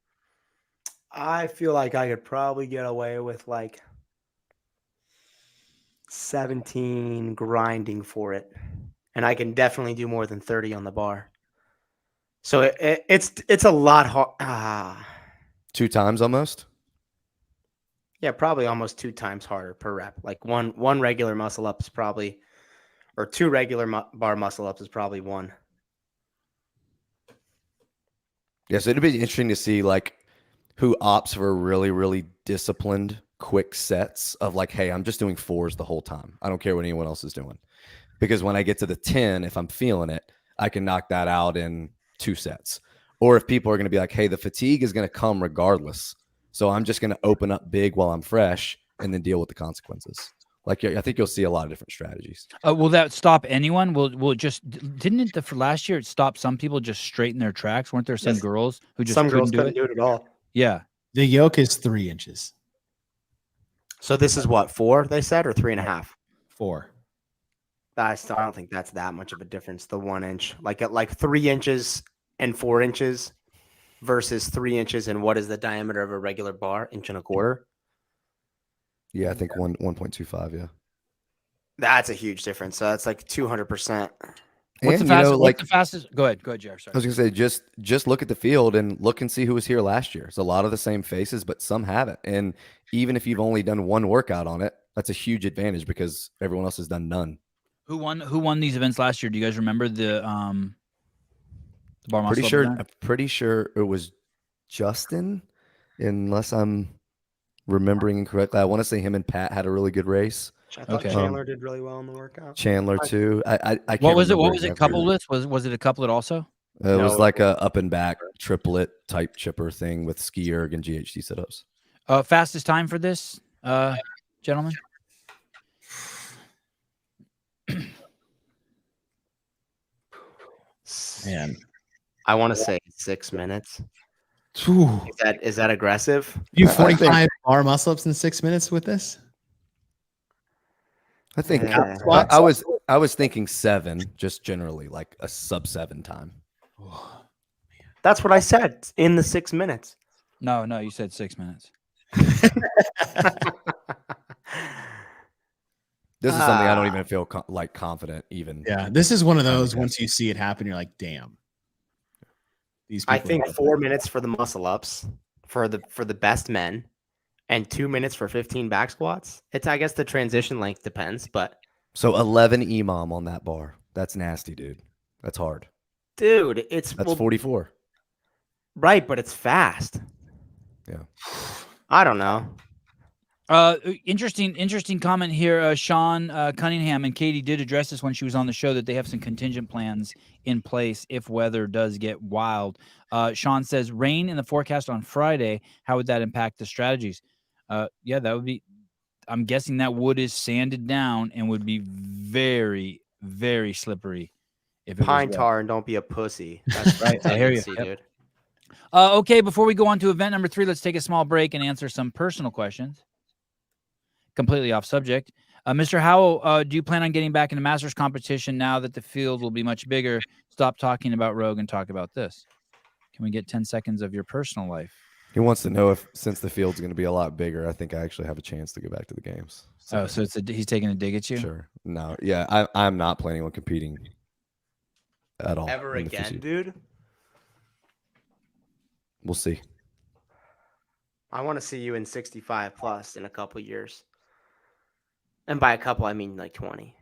I feel like I could probably get away with like 17 grinding for it. And I can definitely do more than 30 on the bar. So it's a lot hard. 2 times almost? Yeah, probably almost 2 times harder per rep. Like one regular muscle up is probably, or 2 regular bar muscle ups is probably 1. Yeah, so it'd be interesting to see like who opts for really, really disciplined, quick sets of like, hey, I'm just doing 4s the whole time. I don't care what anyone else is doing. Because when I get to the 10, if I'm feeling it, I can knock that out in 2 sets. Or if people are going to be like, hey, the fatigue is going to come regardless. So I'm just going to open up big while I'm fresh and then deal with the consequences. Like, I think you'll see a lot of different strategies. Will that stop anyone? Will it just, didn't it for last year, it stopped some people just straight in their tracks? Weren't there some girls who just couldn't do it at all? Yeah. The yoke is 3 inches. So this is what, 4 they said, or 3.5? 4. I don't think that's that much of a difference. The 1 inch, like at like 3 inches and 4 inches. versus 3 inches. And what is the diameter of a regular bar? 1.25 inches. Yeah, I think 1.25. Yeah. That's a huge difference. So that's like 200%. What's the fastest? What's the fastest? Go ahead, Jared. Sorry. I was gonna say just look at the field and look and see who was here last year. It's a lot of the same faces, but some haven't. And even if you've only done one workout on it, that's a huge advantage because everyone else has done none. Who won these events last year? Do you guys remember the bar muscle up event? I'm pretty sure it was Justin, unless I'm remembering incorrectly. I want to say him and Pat had a really good race. I thought Chandler did really well in the workout. Chandler too. I can't What was it? What remember was it? exactly. Coupletless? Was it a couplet also? It was like a up and back triplet type chipper thing with ski erg and GHD sit-ups. Fastest time for this, gentlemen? Man, I want to say 6 minutes. Ooh. Is that aggressive? You 45 bar muscle ups in 6 minutes with this? I think I was thinking 7, just generally like a sub 7 time. That's what I said in the 6 minutes. No, you said 6 minutes. This is something I don't even feel confident even. Yeah, this is one of those. Once you see it happen, you're like, damn. I think 4 minutes for the muscle ups for the best men, and 2 minutes for 15 back squats. I guess the transition length depends, but so 11 EMOM on that bar. That's nasty, dude. That's hard. Dude, that's 44. Right, but it's fast. Yeah. I don't know. Interesting comment here. Sean Cunningham and Katie did address this when she was on the show, that they have some contingent plans in place if weather does get wild. Sean says, rain in the forecast on Friday. How would that impact the strategies? Yeah, that would be, I'm guessing that wood is sanded down and would be very, very slippery. If it Pine was tar and don't be a pussy. That's right. I hear you, dude. Okay, before we go on to event number 3, let's take a small break and answer some personal questions. Completely off subject. Mr. Howell, do you plan on getting back into Masters competition now that the field will be much bigger? Stop talking about Rogue and talk about this. Can we get 10 seconds of your personal life? He wants to know if, since the field's going to be a lot bigger, I think I actually have a chance to go back to the games. So he's taking a dig at you? Sure. No. Yeah, I'm not planning on competing at all. Ever again, dude? We'll see. I want to see you in 65 plus in a couple years. And by a couple, I mean like 20,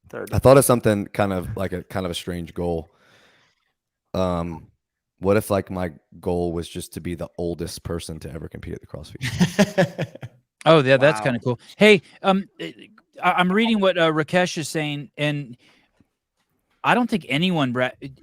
30. I thought of something kind of a strange goal. What if like my goal was just to be the oldest person to ever compete at the CrossFit? Oh, yeah, that's kind of cool. Hey, I'm reading what Rakesh is saying, and I don't think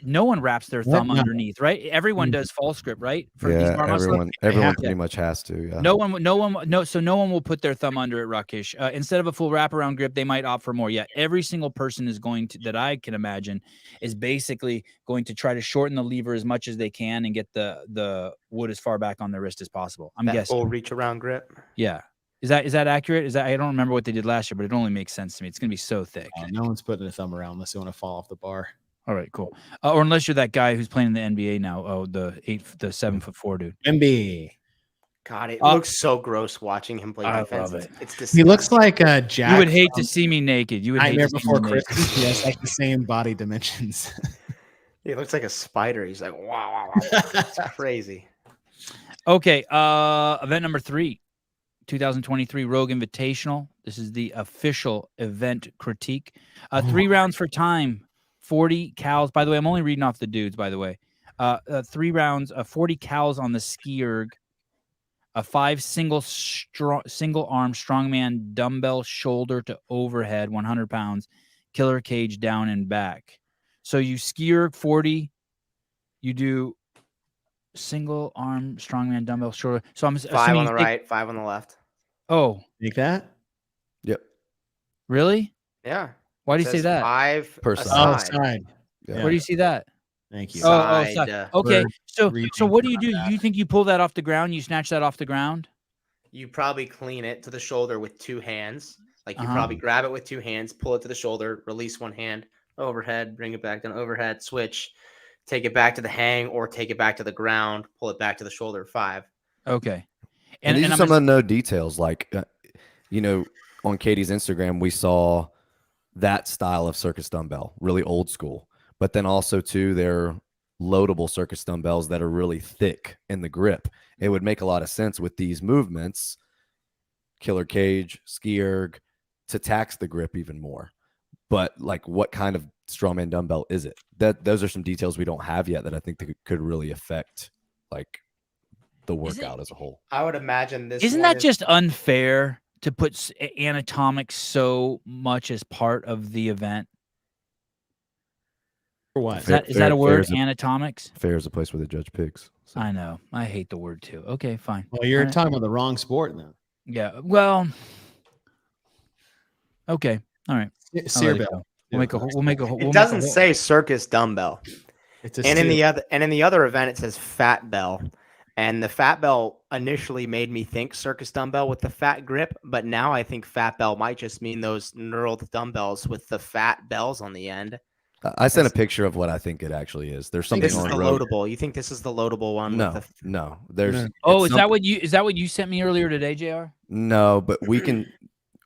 no one wraps their thumb underneath, right? Everyone does false grip, right? For these bar everyone pretty much has to. Yeah. No one will put their thumb under it, Rakesh. Instead of a full wraparound grip, they might opt for more. Yeah, every single person is going to, that I can imagine, is basically going to try to shorten the lever as much as they can and get the wood as far back on the wrist as possible. I'm guessing. Full reach around grip. Yeah. Is that accurate? I don't remember what they did last year, but it only makes sense to me. It's going to be so thick. No one's putting a thumb around unless they want to fall off the bar. All right, cool. Or unless you're that guy who's playing in the NBA now. Oh, the 7'4" dude. NBA. God, it looks so gross watching him play defense. It's disgusting. He looks like a Jack. You would hate to see me naked. You would hate Nightmare Before Christmas. He has like the same body dimensions. He looks like a spider. He's like, wow. It's crazy. Okay, event number 3. 2023 Rogue Invitational. This is the official event critique. 3 rounds for time, 40 cals. By the way, I'm only reading off the dudes, by the way. 3 rounds, 40 cals on the ski erg, 5 single arm strongman dumbbell shoulder to overhead, 100 pounds, killer cage down and back. So you ski erg 40, you do single arm strongman dumbbell shoulder. So I'm 5 on the right, 5 on the left. Oh, like that? Yep. Really? Yeah. Why do you say that? 5 per side. Side. Yeah. Where do you see that? Thank you. Side. Okay. So what do? You think you pull that off the ground? You snatch that off the ground? You probably clean it to the shoulder with 2 hands. Like you probably grab it with 2 hands, pull it to the shoulder, release one hand, overhead, bring it back down, overhead, switch take it back to the hang, or take it back to the ground, pull it back to the shoulder 5. Okay. And these are some unknown details. Like, on Katie's Instagram, we saw that style of circus dumbbell, really old school. But then also, too, they're loadable circus dumbbells that are really thick in the grip. It would make a lot of sense with these movements, killer cage, ski erg, to tax the grip even more. But like, what kind of strongman dumbbell is it? Those are some details we don't have yet that I think that could really affect like the workout as a whole. I would imagine this. Isn't that just unfair to put anatomics so much as part of the event? For what? Is that a word? Anatomics? Fair is a place where they judge pigs. So. I know. I hate the word too. Okay, fine. Well, you're talking about the wrong sport then. Yeah. Well. Okay. All right. Sear bell. We'll make a. It doesn't say circus dumbbell. And in the other event, it says fat bell. And the fat bell initially made me think circus dumbbell with the fat grip, but now I think fat bell might just mean those knurled dumbbells with the fat bells on the end. I sent a picture of what I think it actually is. There's something on the loadable. You think this is the loadable one? No. There's. Oh, is that what you sent me earlier today, JR? No, but we can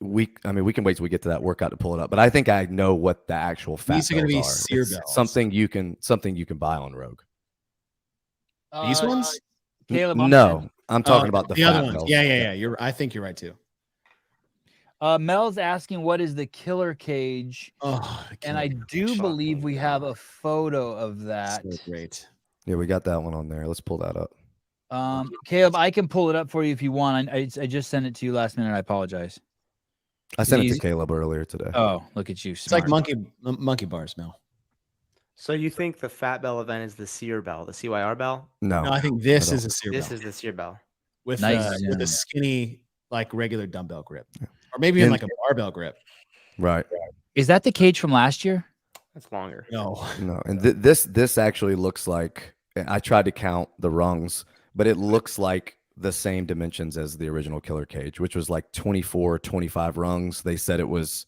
wait till we get to that workout to pull it up. But I think I know what the actual fat bells are. These are going to be sear bells. Something you can buy on Rogue. These ones? Caleb, I'm talking about the other fat ones. bells. Yeah. I think you're right too. Mel's asking what is the killer cage, and I do believe we have a photo of that. So great. Yeah, we got that one on there. Let's pull that up. Caleb, I can pull it up for you if you want. I just sent it to you last minute. I apologize. I sent it to Caleb earlier today. Oh, look at you! It's like monkey bars, Mel. So you think the fat bell event is the sear bell, the CYR bell? No, I think this is a sear bell. This is the sear bell with a skinny, like regular dumbbell grip, or maybe in like a barbell grip. Right. Is that the cage from last year? That's longer. No. And this actually looks like, I tried to count the rungs, but it looks like the same dimensions as the original killer cage, which was like 24, 25 rungs. They said it was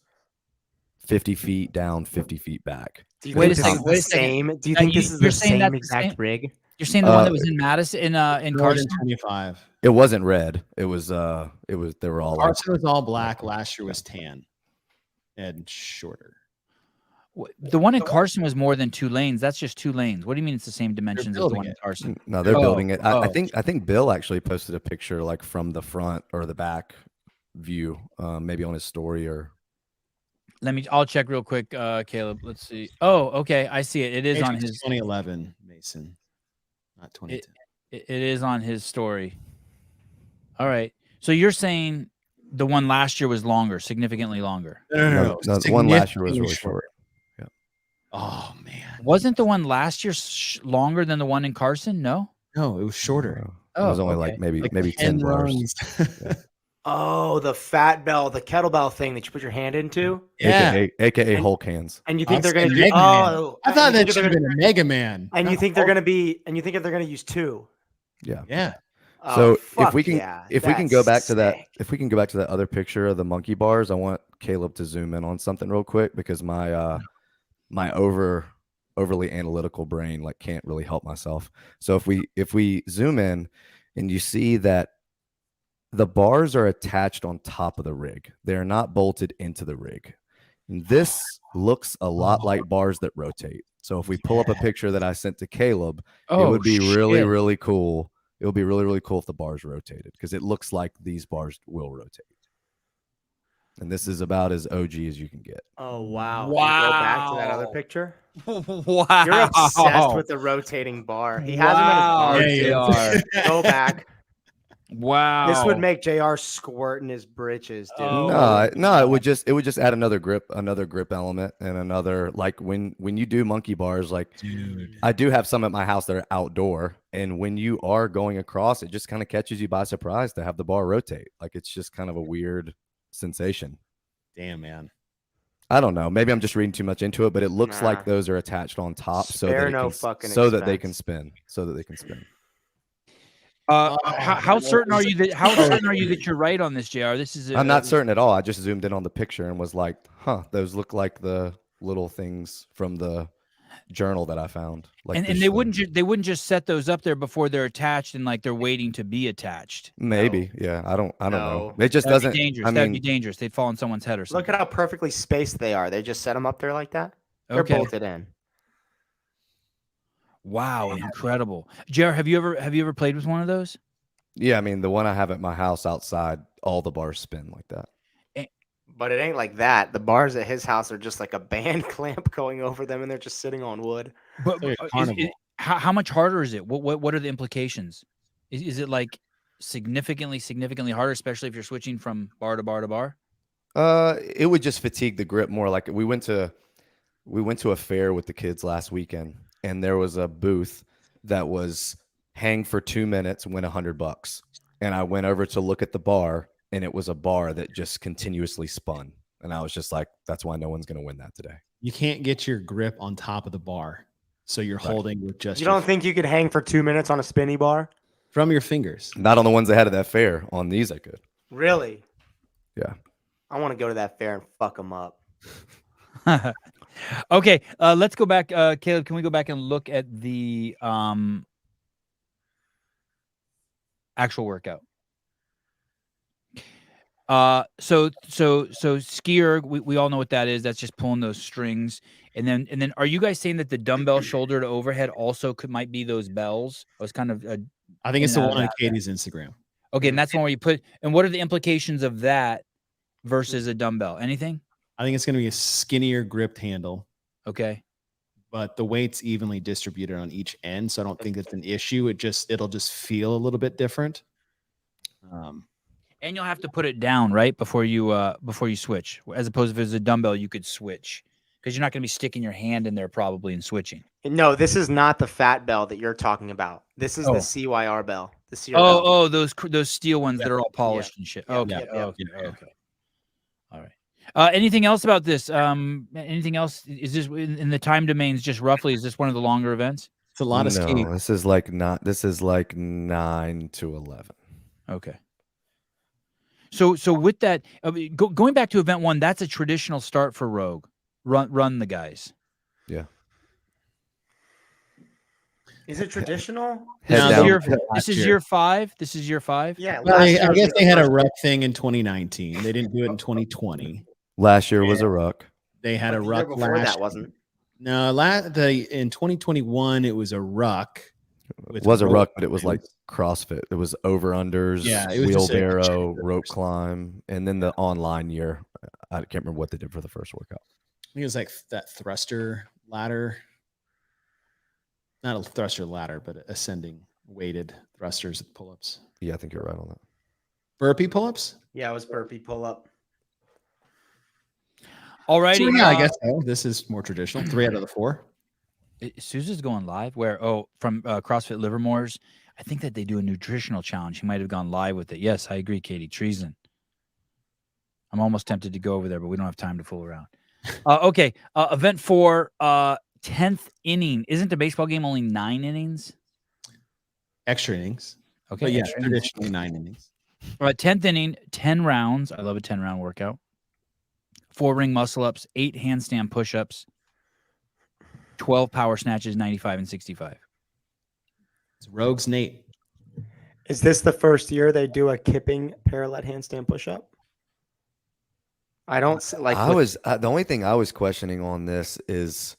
50 feet down, 50 feet back. Do you think this is the same? Do you think this is the same exact rig? You're saying the one that was in Madison, in Carson? 25. It wasn't red. It was they were all Carson was all black. Last year was tan and shorter. The one in Carson was more than 2 lanes. That's just 2 lanes. What do you mean it's the same dimensions as the one in Carson? No, they're building it. I think Bill actually posted a picture like from the front or the back view, maybe on his story or. I'll check real quick, Caleb. Let's see. Oh, okay. I see it. It is on his 2011 Mason, not 2010. It is on his story. All right. So you're saying the one last year was longer, significantly longer? No, the one last year was really short. Yeah. Oh man. Wasn't the one last year longer than the one in Carson? No, it was shorter. It was only like maybe 10 bars. Yeah. Oh, the fat bell, the kettlebell thing that you put your hand into? Yeah. AKA Hulk hands. And you think they're going to do I thought that should have been a Mega Man. And you think they're going to be they're going to use 2. Yeah. Yeah. So if we can go back to that other picture of the monkey bars, I want Caleb to zoom in on something real quick because my overly analytical brain like can't really help myself. So if we zoom in and you see that the bars are attached on top of the rig. They are not bolted into the rig. And this looks a lot like bars that rotate. So if we pull up a picture that I sent to Caleb, it would be really, really cool. It would be really, really cool if the bars rotated because it looks like these bars will rotate. And this is about as OG as you can get. Oh, wow. Wow. Go back to that other picture. Wow. You're obsessed with the rotating bar. He has them in his bars. Go back. Wow. This would make JR squirt in his britches, dude. No, it would just add another grip element and another like when you do monkey bars, like dude. I do have some at my house that are outdoor, and when you are going across, it just kind of catches you by surprise to have the bar rotate. Like it's just kind of a weird sensation. Damn, man. I don't know. Maybe I'm just reading too much into it, but it looks like those are attached on top so that they can spin. How certain are you that you're right on this, JR? I'm not certain at all. I just zoomed in on the picture and was like, those look like the little things from the journal that I found. Like, and they wouldn't just set those up there before they're attached and like they're waiting to be attached. Maybe, yeah. I don't know. No. It just That'd doesn't. be dangerous. I That'd mean, be dangerous. They'd fall on someone's head or something. Look at how perfectly spaced they are. They just set them up there like that. They're Okay. bolted in. Wow, incredible. JR, have you ever played with one of those? yeah. I mean, the one I have at my house outside, all the bars spin like that. But it ain't like that. The bars at his house are just like a band clamp going over them, and they're just sitting on wood. But how much harder is it? What are the implications? Is it like significantly harder, especially if you're switching from bar to bar to bar? It would just fatigue the grip more. Like we went to a fair with the kids last weekend, and there was a booth that was hang for 2 minutes, win $100. And I went over to look at the bar, and it was a bar that just continuously spun. And I was just like, that's why no one's going to win that today. You can't get your grip on top of the bar. So you're holding with just You don't think you could hang for 2 minutes on a spinny bar? from your fingers. Not on the ones they had at that fair. On these, I could. Really? Yeah. I want to go to that fair and fuck them up. Okay, let's go back. Caleb, can we go back and look at the actual workout? So skier, we all know what that is. That's just pulling those strings. And then are you guys saying that the dumbbell shoulder to overhead also might be those bells? It was kind of I think it's the one on Katie's Instagram. Okay, and that's one where you put. And what are the implications of that versus a dumbbell? Anything? I think it's going to be a skinnier gripped handle. Okay. But the weight's evenly distributed on each end, so I don't think it's an issue. It'll just feel a little bit different. And you'll have to put it down right before you switch, as opposed to if it's a dumbbell, you could switch because you're not going to be sticking your hand in there probably and switching. No, this is not the fat bell that you're talking about. This is the CYR bell. The CR bell. Those steel ones that are all polished and shit. Yeah. Okay. Yeah. Okay. All right. Anything else about this? Anything else? Is this in the time domains? Just roughly, is this one of the longer events? It's a lot of skating. This is like 9 to 11. Okay. So with that, going back to event 1, that's a traditional start for Rogue. Run the guys. Yeah. Is it traditional? This This is year 5. This is year 5. Yeah. Well, I guess they had a ruck thing in 2019. They didn't do it in 2020. Last year was a ruck. They had a ruck before last. that wasn't. No, in 2021 it was a ruck. It was a ruck, but it was like CrossFit. It was over unders, it was just wheelbarrow, rope climb, and then the online year. I can't remember what they did for the first workout. I think it was like that thruster ladder. Not a thruster ladder, but ascending weighted thrusters with pull-ups. Yeah, I think you're right on that. Burpee pull-ups? Yeah, it was burpee pull-up. All righty. So, yeah, I guess so. This is more traditional. 3 out of the 4. Sousa's going live from CrossFit Livermore's. I think that they do a nutritional challenge. He might have gone live with it. Yes, I agree, Katie. Treason. I'm almost tempted to go over there, but we don't have time to fool around. Okay. Event 4, 10th inning. Isn't the baseball game only 9 innings? Extra innings. Okay. But yeah, traditionally 9 innings. All right, 10th inning, 10 rounds. I love a 10-round workout. 4 ring muscle ups, 8 handstand push-ups, 12 power snatches, 95 and 65. It's Rogues Nate. Is this the first year they do a kipping parallel handstand push-up? I don't like. The only thing I was questioning on this is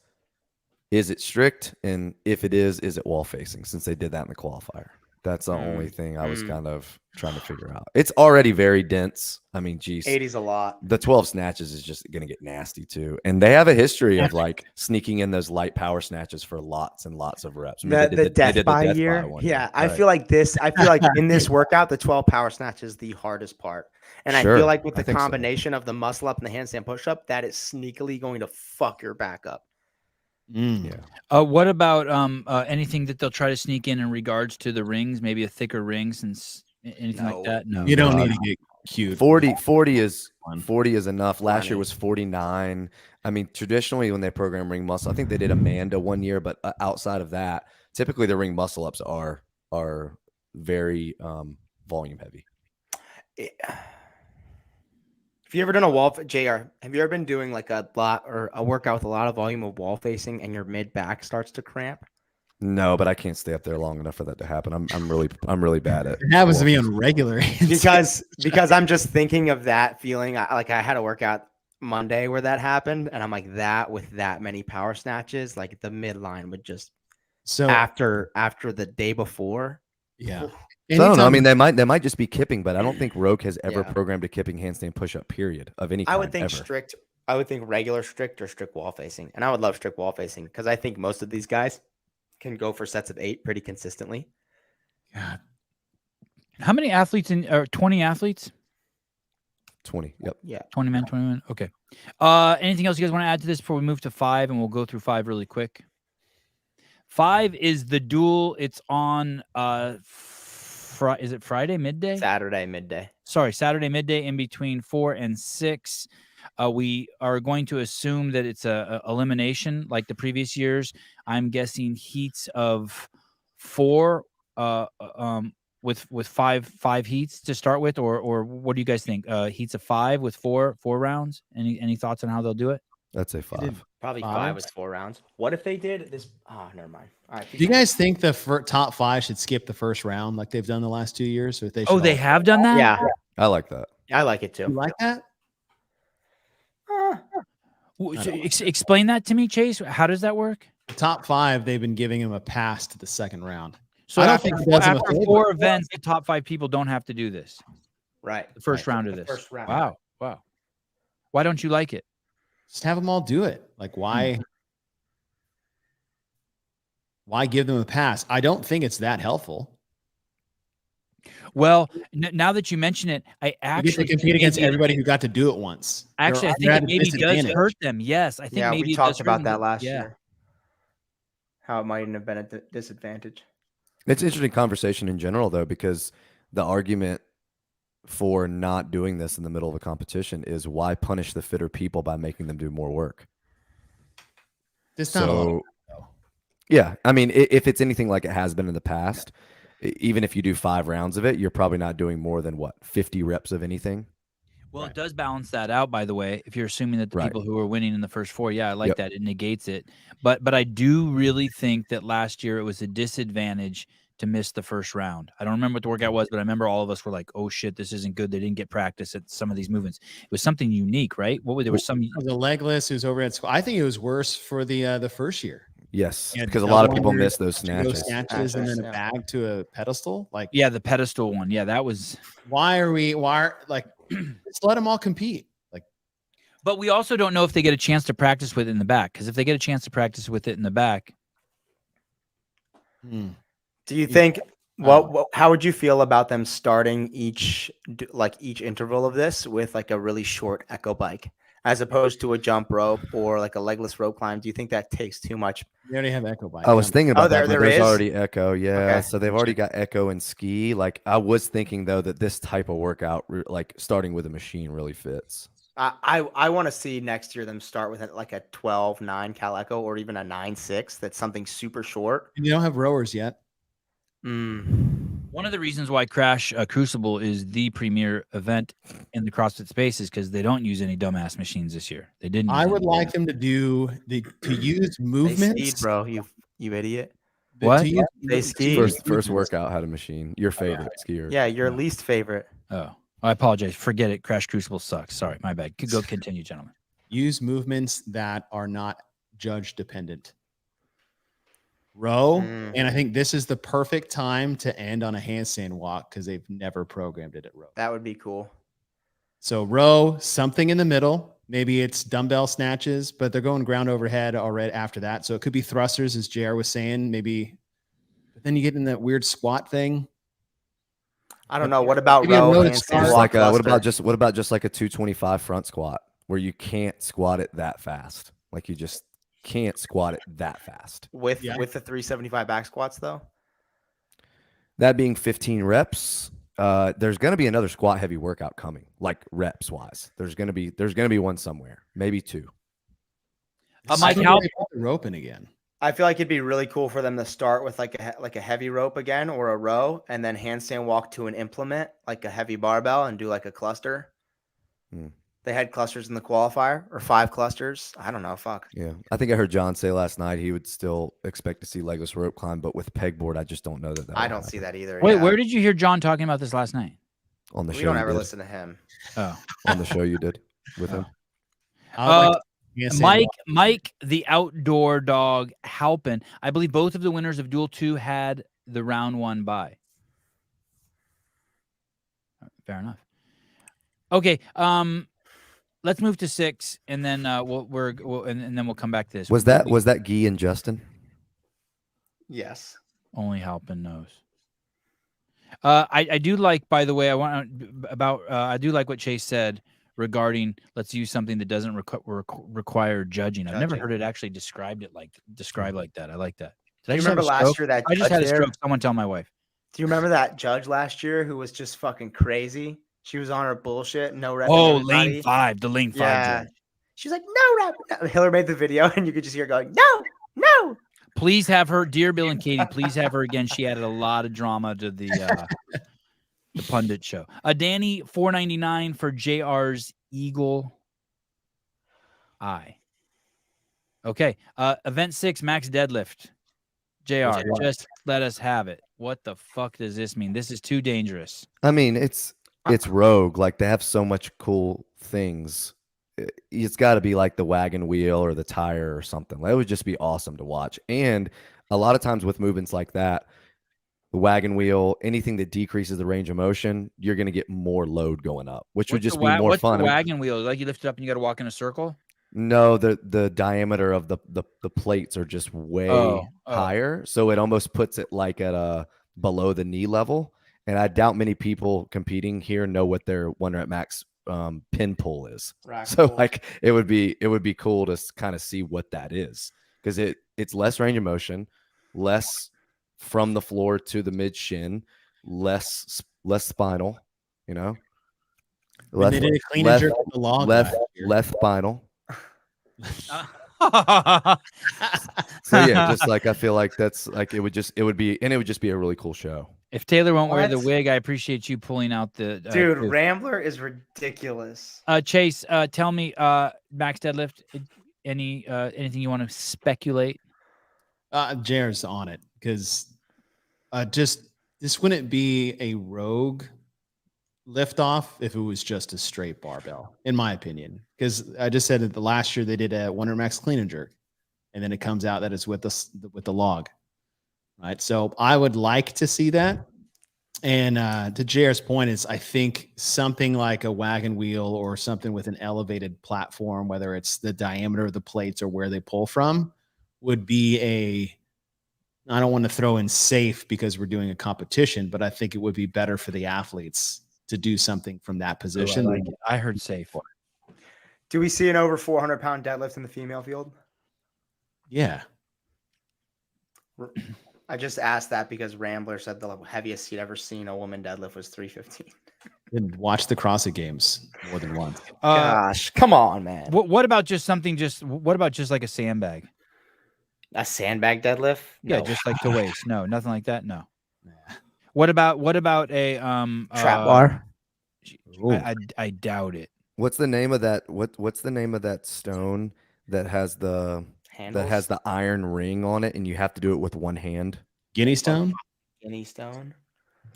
it strict, and if it is it wall facing? Since they did that in the qualifier, that's the only thing I was kind of trying to figure out. It's already very dense. I mean, geez, 80's a lot. The 12 snatches is just going to get nasty too, and they have a history of like sneaking in those light power snatches for lots and lots of reps. I mean, the death by year. Yeah, I feel like in this workout, the 12 power snatch is the hardest part. And I feel like with the combination of the muscle up and the handstand push up, that is sneakily going to fuck your back up. Yeah. What about anything that they'll try to sneak in regards to the rings? Maybe a thicker ring, since anything like that. No, you don't need to get cute. 40 is enough. Last year was 49. I mean, traditionally when they program ring muscle, I think they did Amanda one year, but outside of that, typically the ring muscle ups are very volume heavy. Have you ever done a wall, JR? Have you ever been doing like a lot or a workout with a lot of volume of wall facing and your mid back starts to cramp? No, but I can't stay up there long enough for that to happen. I'm really bad at It happens to me walking. on regular. because I'm just thinking of that feeling. I had a workout Monday where that happened, and I'm like, that with that many power snatches, like the midline would just after the day before. Yeah. So I don't know. I mean, they might just be kipping, but I don't think Roke has ever programmed a kipping handstand push-up period of any kind. I would think ever. strict. I would think regular strict or strict wall facing, and I would love strict wall facing because I think most of these guys can go for sets of 8 pretty consistently. God. How many athletes or 20 athletes? 20. Yep. Yeah. 20 men, 20 men. Okay. Anything else you guys want to add to this before we move to 5, and we'll go through 5 really quick. 5 is the duel. It's on is it Friday midday? Saturday midday. Sorry, Saturday midday in between 4 and 6. We are going to assume that it's a elimination like the previous years. I'm guessing heats of 4 with five heats to start with, or what do you guys think? Heats of 5 with four rounds. Any thoughts on how they'll do it? I'd say 5. Probably 5 with 4 rounds. What if they did this? Oh, never mind. All right. Do you guys think the top 5 should skip the first round like they've done the last 2 years? Or they have done that? Yeah. I like that. I like it too. You like that? Explain that to me, Chase. How does that work? The top 5, they've been giving them a pass to the second round. So after 4 events, the top 5 people don't have to do this. Right. The first round of this. First round. Wow. Why don't you like it? Just have them all do it. Like, why give them a pass? I don't think it's that helpful. Well, now that you mention it, I actually get to compete against everybody who got to do it once. Actually, I think it maybe does hurt them. Yes, I think maybe we talked about that last year. How it mightn't have been a disadvantage. It's an interesting conversation in general, though, because the argument for not doing this in the middle of a competition is why punish the fitter people by making them do more work? It's not a lot of work, though. Yeah, I mean, if it's anything like it has been in the past, even if you do 5 rounds of it, you're probably not doing more than 50 reps of anything. Well, it does balance that out, by the way. If you're assuming that the people who are winning in the first 4, I like that. It negates it. But I do really think that last year it was a disadvantage to miss the first round. I don't remember what the workout was, but I remember all of us were like, "Oh shit, this isn't good." They didn't get practice at some of these movements. It was something unique, right? There was some the legless who's overhead squat. I think it was worse for the first year. Yes, because a lot of people miss those snatches. And then a bag to a pedestal. Like, the pedestal one. Yeah, that was. Why just let them all compete. Like, but we also don't know if they get a chance to practice with it in the back. Because if they get a chance to practice with it in the back. Do you think how would you feel about them starting each interval of this with like a really short echo bike as opposed to a jump rope or like a legless rope climb? Do you think that takes too much? They already have echo bike. I was thinking about that. There's is? already echo. Yeah. Okay. So they've already got echo and ski. Like I was thinking though that this type of workout, like starting with a machine really fits. I want to see next year them start with like a 12.9 cal echo or even a 9.6. That's something super short. And you don't have rowers yet. One of the reasons why Crash Crucible is the premier event in the CrossFit space is because they don't use any dumbass machines this year. They didn't. I would like them to use movements. They skied, bro, you idiot. What? They skied. First workout had a machine. Your favorite skier. Yeah, your least favorite. Oh, I apologize. Forget it. Crash Crucible sucks. Sorry, my bad. Go continue, gentlemen. Use movements that are not judge dependent. Row, and I think this is the perfect time to end on a handstand walk because they've never programmed it at row. That would be cool. So row, something in the middle. Maybe it's dumbbell snatches, but they're going ground overhead already after that. So it could be thrusters, as JR was saying, maybe. But then you get in that weird squat thing. I don't know. What about row? What about just like a 225 front squat where you can't squat it that fast? Like you just can't squat it that fast with the 375 back squats though. That being 15 reps, there's going to be another squat heavy workout coming, like reps wise. There's going to be one somewhere, maybe 2. Mike, how roping again? I feel like it'd be really cool for them to start with like a heavy rope again or a row, and then handstand walk to an implement like a heavy barbell and do like a cluster. They had clusters in the qualifier or 5 clusters. I don't know. Fuck. Yeah. I think I heard John say last night he would still expect to see legless rope climb, but with pegboard, I just don't know that. I don't see that either. Wait, yeah. where did you hear John talking about this last night? On the show. We don't ever did. listen to him. Oh, On the show you did with him. Mike, the outdoor dog, Halpin. I believe both of the winners of Duel 2 had the round 1 bye. Fair enough. Okay, let's move to 6, and then and then we'll come back to this. Was that Guy and Justin? Yes. Only Halpin knows. I do like, by the way, I do like what Chase said regarding let's use something that doesn't require judging. I've never heard it actually described like that. I like that. Do you remember last year that I just had a stroke? Someone tell my wife. Do you remember that judge last year who was just fucking crazy? She was on her bullshit. No rep. Oh, lane 5, the lane 5. Yeah. She was like, no rep. Hiller made the video, and you could just hear her going, no. Please have her, dear Bill and Katie. Please have her again. She added a lot of drama to the pundit show. Danny, $4.99 for JR's Eagle Eye. Okay. Event 6, Max Deadlift. JR, just let us have it. What the fuck does this mean? This is too dangerous. I mean, it's rogue. Like, they have so much cool things. It's got to be like the wagon wheel or the tire or something. That would just be awesome to watch. And a lot of times with movements like that, the wagon wheel, anything that decreases the range of motion, you're going to get more load going up, which would just be more fun. What's the wagon wheel? Like you lift it up and you got to walk in a circle? No, the diameter of the plates are just way higher. So it almost puts it like at a below the knee level. And I doubt many people competing here know what their 1 rep max pin pull is. So like it would be cool to kind of see what that is, because it's less range of motion, less from the floor to the mid shin, less spinal, you know. Less spinal. So yeah, just like I feel like that's like it would just be a really cool show. If Taylor won't wear the wig, I appreciate you pulling out the dude. Rambler is ridiculous. Chase, tell me, Max Deadlift. Anything you want to speculate? JR's on it because this wouldn't be a rogue lift off if it was just a straight barbell, in my opinion. Because I just said that the last year they did a 1 rep max clean and jerk, and then it comes out that it's with the log. Right. So I would like to see that. And to JR's point is I think something like a wagon wheel or something with an elevated platform, whether it's the diameter of the plates or where they pull from, would be I don't want to throw in safe because we're doing a competition, but I think it would be better for the athletes to do something from that position. I heard safe. Do we see an over 400-pound deadlift in the female field? Yeah. I just asked that because Rambler said the heaviest he'd ever seen a woman deadlift was 315. And watch the CrossFit Games more than once. Gosh, come on, man. What about just something? What about just like a sandbag? A sandbag deadlift? Yeah, just like the waist. No, nothing like that. No. What about a trap bar? I doubt it. What's the name of that? What's the name of that stone that has the Handles? That has the iron ring on it, and you have to do it with one hand? Guinea stone. Guinea stone.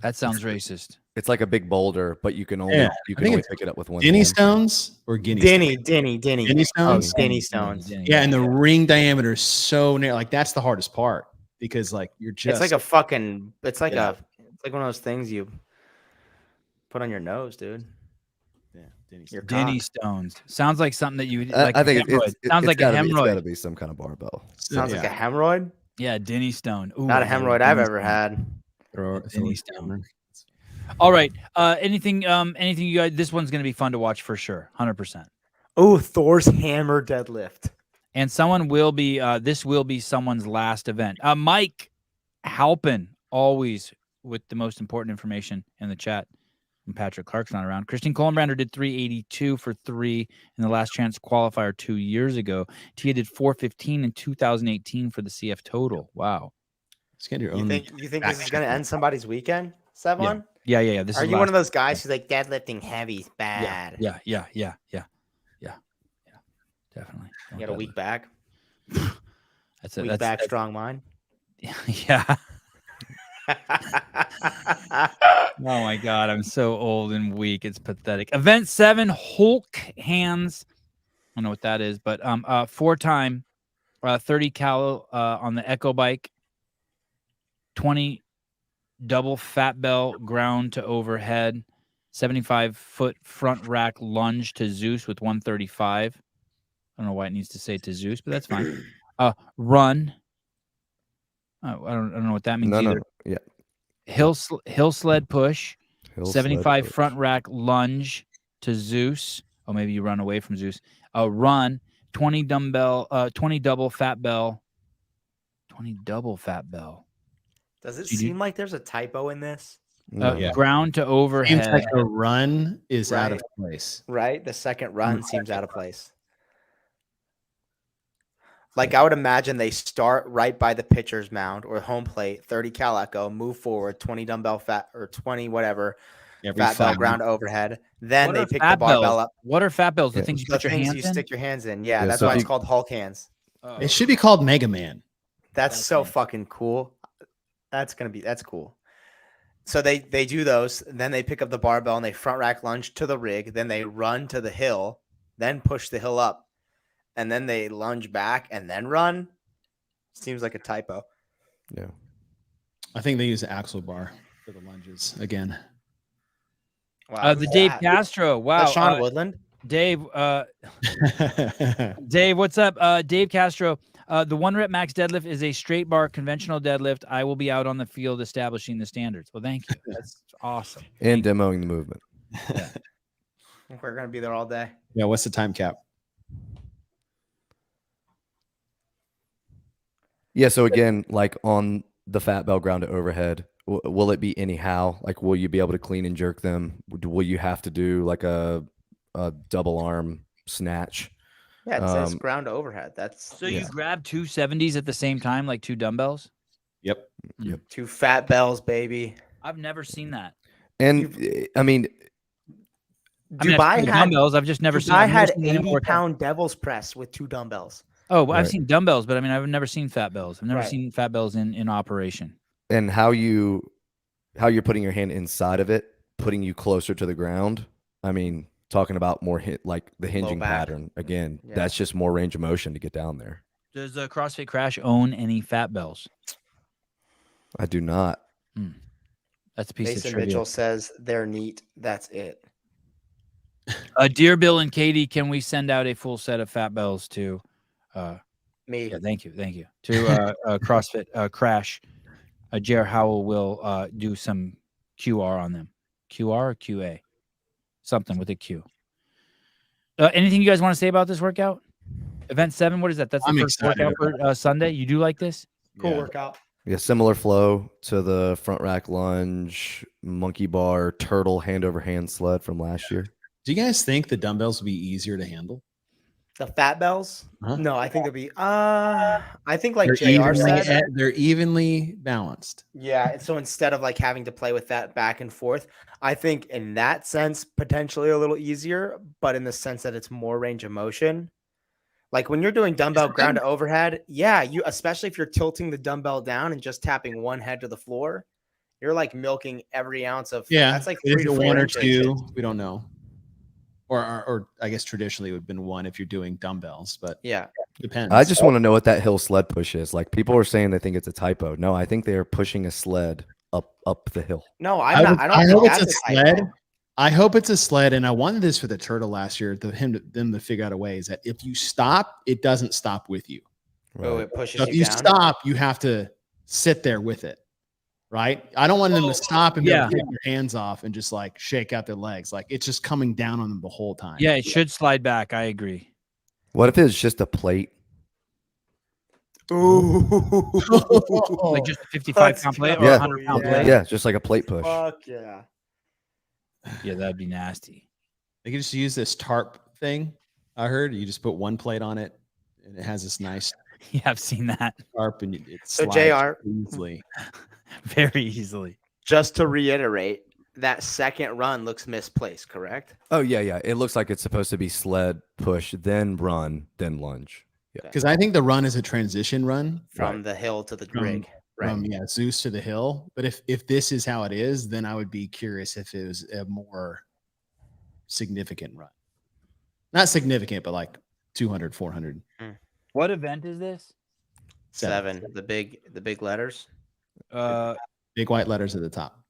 That sounds racist. It's like a big boulder, but you can only pick it up with one. Guinea hand. stones or Denny stones. Denny stones. Yeah, and the ring diameter is so narrow. Like that's the hardest part because like you're just. It's like a fucking. It's like one of those things you put on your nose, dude. Yeah, Denny stones. Sounds like something that you. Like I think it sounds like a hemorrhoid. It's got to be some kind of barbell. Sounds like a hemorrhoid. Yeah, Denny stone. Ooh, not a hemorrhoid I've ever had. Denny stone. All right. Anything you guys? This one's gonna be fun to watch for sure. 100%. Oh, Thor's hammer deadlift. And someone will be. This will be someone's last event. Mike Halpin, always with the most important information in the chat. And Patrick Clark's not around. Christine Kohlenbrander did 382 for 3 in the last chance qualifier 2 years ago. Tia did 415 in 2018 for the CF total. Wow. You think this is going to end somebody's weekend, Sevan? Yeah. This Are you one of those guys who's like deadlifting heavy is bad? Yeah. Definitely. You got a weak back. That's Weak back, strong mind. Yeah. Oh my God, I'm so old and weak. It's pathetic. Event 7, Hulk hands. I don't know what that is, but 4-time 30 cal on the Echo bike, 20 double fat bell ground to overhead, 75-foot front rack lunge to Zeus with 135. I don't know why it needs to say to Zeus, but that's fine. Run. I don't know what that means either. No. Yeah. Hill sled push, Hill 75 sled front rack lunge to Zeus. Oh, maybe you run away from Zeus. Run, 20 dumbbell, 20 double fat bell. 20 double fat bell. Does it seem like there's a typo in this? No. Ground to overhead. Seems like a run is out of place. Right? The second run seems out of place. Like I would imagine they start right by the pitcher's mound or home plate, 30 cal echo, move forward, 20 dumbbell fat or 20 whatever, fat bell ground overhead. Then they pick the barbell up. What are fat bells? The things you put your hands in? You stick your hands in. Yeah, that's why it's called Hulk hands. It should be called Mega Man. That's so fucking cool. That's cool. So they do those, then they pick up the barbell and they front rack lunge to the rig, then they run to the hill, then push the hill up, and then they lunge back and then run. Seems like a typo. Yeah. I think they use the axle bar for the lunges again. Wow. The Dave Castro. Wow. That's Sean Woodland. Dave, Dave, what's up? Dave Castro. The 1-rep max deadlift is a straight bar conventional deadlift. I will be out on the field establishing the standards. Well, thank you. That's awesome. And demoing the movement. Yeah. We're going to be there all day. Yeah. What's the time cap? Yeah. So again, like on the fat bell ground to overhead, will it be anyhow? Like, will you be able to clean and jerk them? Will you have to do like a double arm snatch? Yeah, it says ground to overhead. That's so you grab 2 70s at the same time, like 2 dumbbells? Yep. 2 fat bells, baby. I've never seen that. And I mean, Dubai had dumbbells. I've just never seen. I had 80-pound devil's press with 2 dumbbells. Oh, well, I've seen dumbbells, but I mean, I've never seen fat bells. I've never seen fat bells in operation. And how you're putting your hand inside of it, putting you closer to the ground. I mean, talking about more like the hinging pattern again. Yeah. That's just more range of motion to get down there. Does CrossFit Crash own any fat bells? I do not. That's a piece Mason of trivia. Mitchell says they're neat. That's it. Dear Bill and Katie, can we send out a full set of fat bells to me? Yeah, thank you to CrossFit Crash. J.R. Howell will do some QR on them. QR or QA? Something with a Q. Anything you guys want to say about this workout? Event 7, what is that? That's the first workout for Sunday. You do like this? Cool workout. Yeah, similar flow to the front rack lunge, monkey bar, turtle hand over hand sled from last year. Do you guys think the dumbbells will be easier to handle? The fat bells? No, I think they'll be. I think like they're JR said, they're evenly balanced. Yeah, so instead of like having to play with that back and forth, I think in that sense potentially a little easier, but in the sense that it's more range of motion. Like when you're doing dumbbell ground to overhead, you especially if you're tilting the dumbbell down and just tapping one head to the floor, you're like milking every ounce of. That's like 3 to 4 1 or inches. 2. We don't know. Or I guess traditionally it would have been 1 if you're doing dumbbells, but depends. I just want to know what that hill sled push is. Like people are saying they think it's a typo. No, I think they are pushing a sled up the hill. No, I don't hope think it's a sled. Typo. I hope it's a sled, and I wanted this for the turtle last year. Them to figure out a way is that if you stop, it doesn't stop with you. Right. Oh, it pushes So you if you down. stop, you have to sit there with it. Right? I don't want them to stop and be able to take their hands off and just like shake out their legs. Like it's just coming down on them the whole time. Yeah, it should slide back. I agree. What if it's just a plate? Ooh. Like just a 55-pound plate or a 100-pound plate? Yeah, just like a plate push. Fuck yeah. Yeah, that'd be nasty. They could just use this tarp thing. I heard you just put 1 plate on it and it has this nice Yeah, I've seen that. tarp and it So slides JR, easily. Very easily. just to reiterate, that second run looks misplaced, correct? Oh yeah. It looks like it's supposed to be sled, push, then run, then lunge. Yeah. Because I think the run is a transition run from the hill to the rig. From Zeus to the hill. But if this is how it is, then I would be curious if it was a more significant run. Not significant, but like 200, 400. What event is this? 7. The big letters. Big white letters at the top.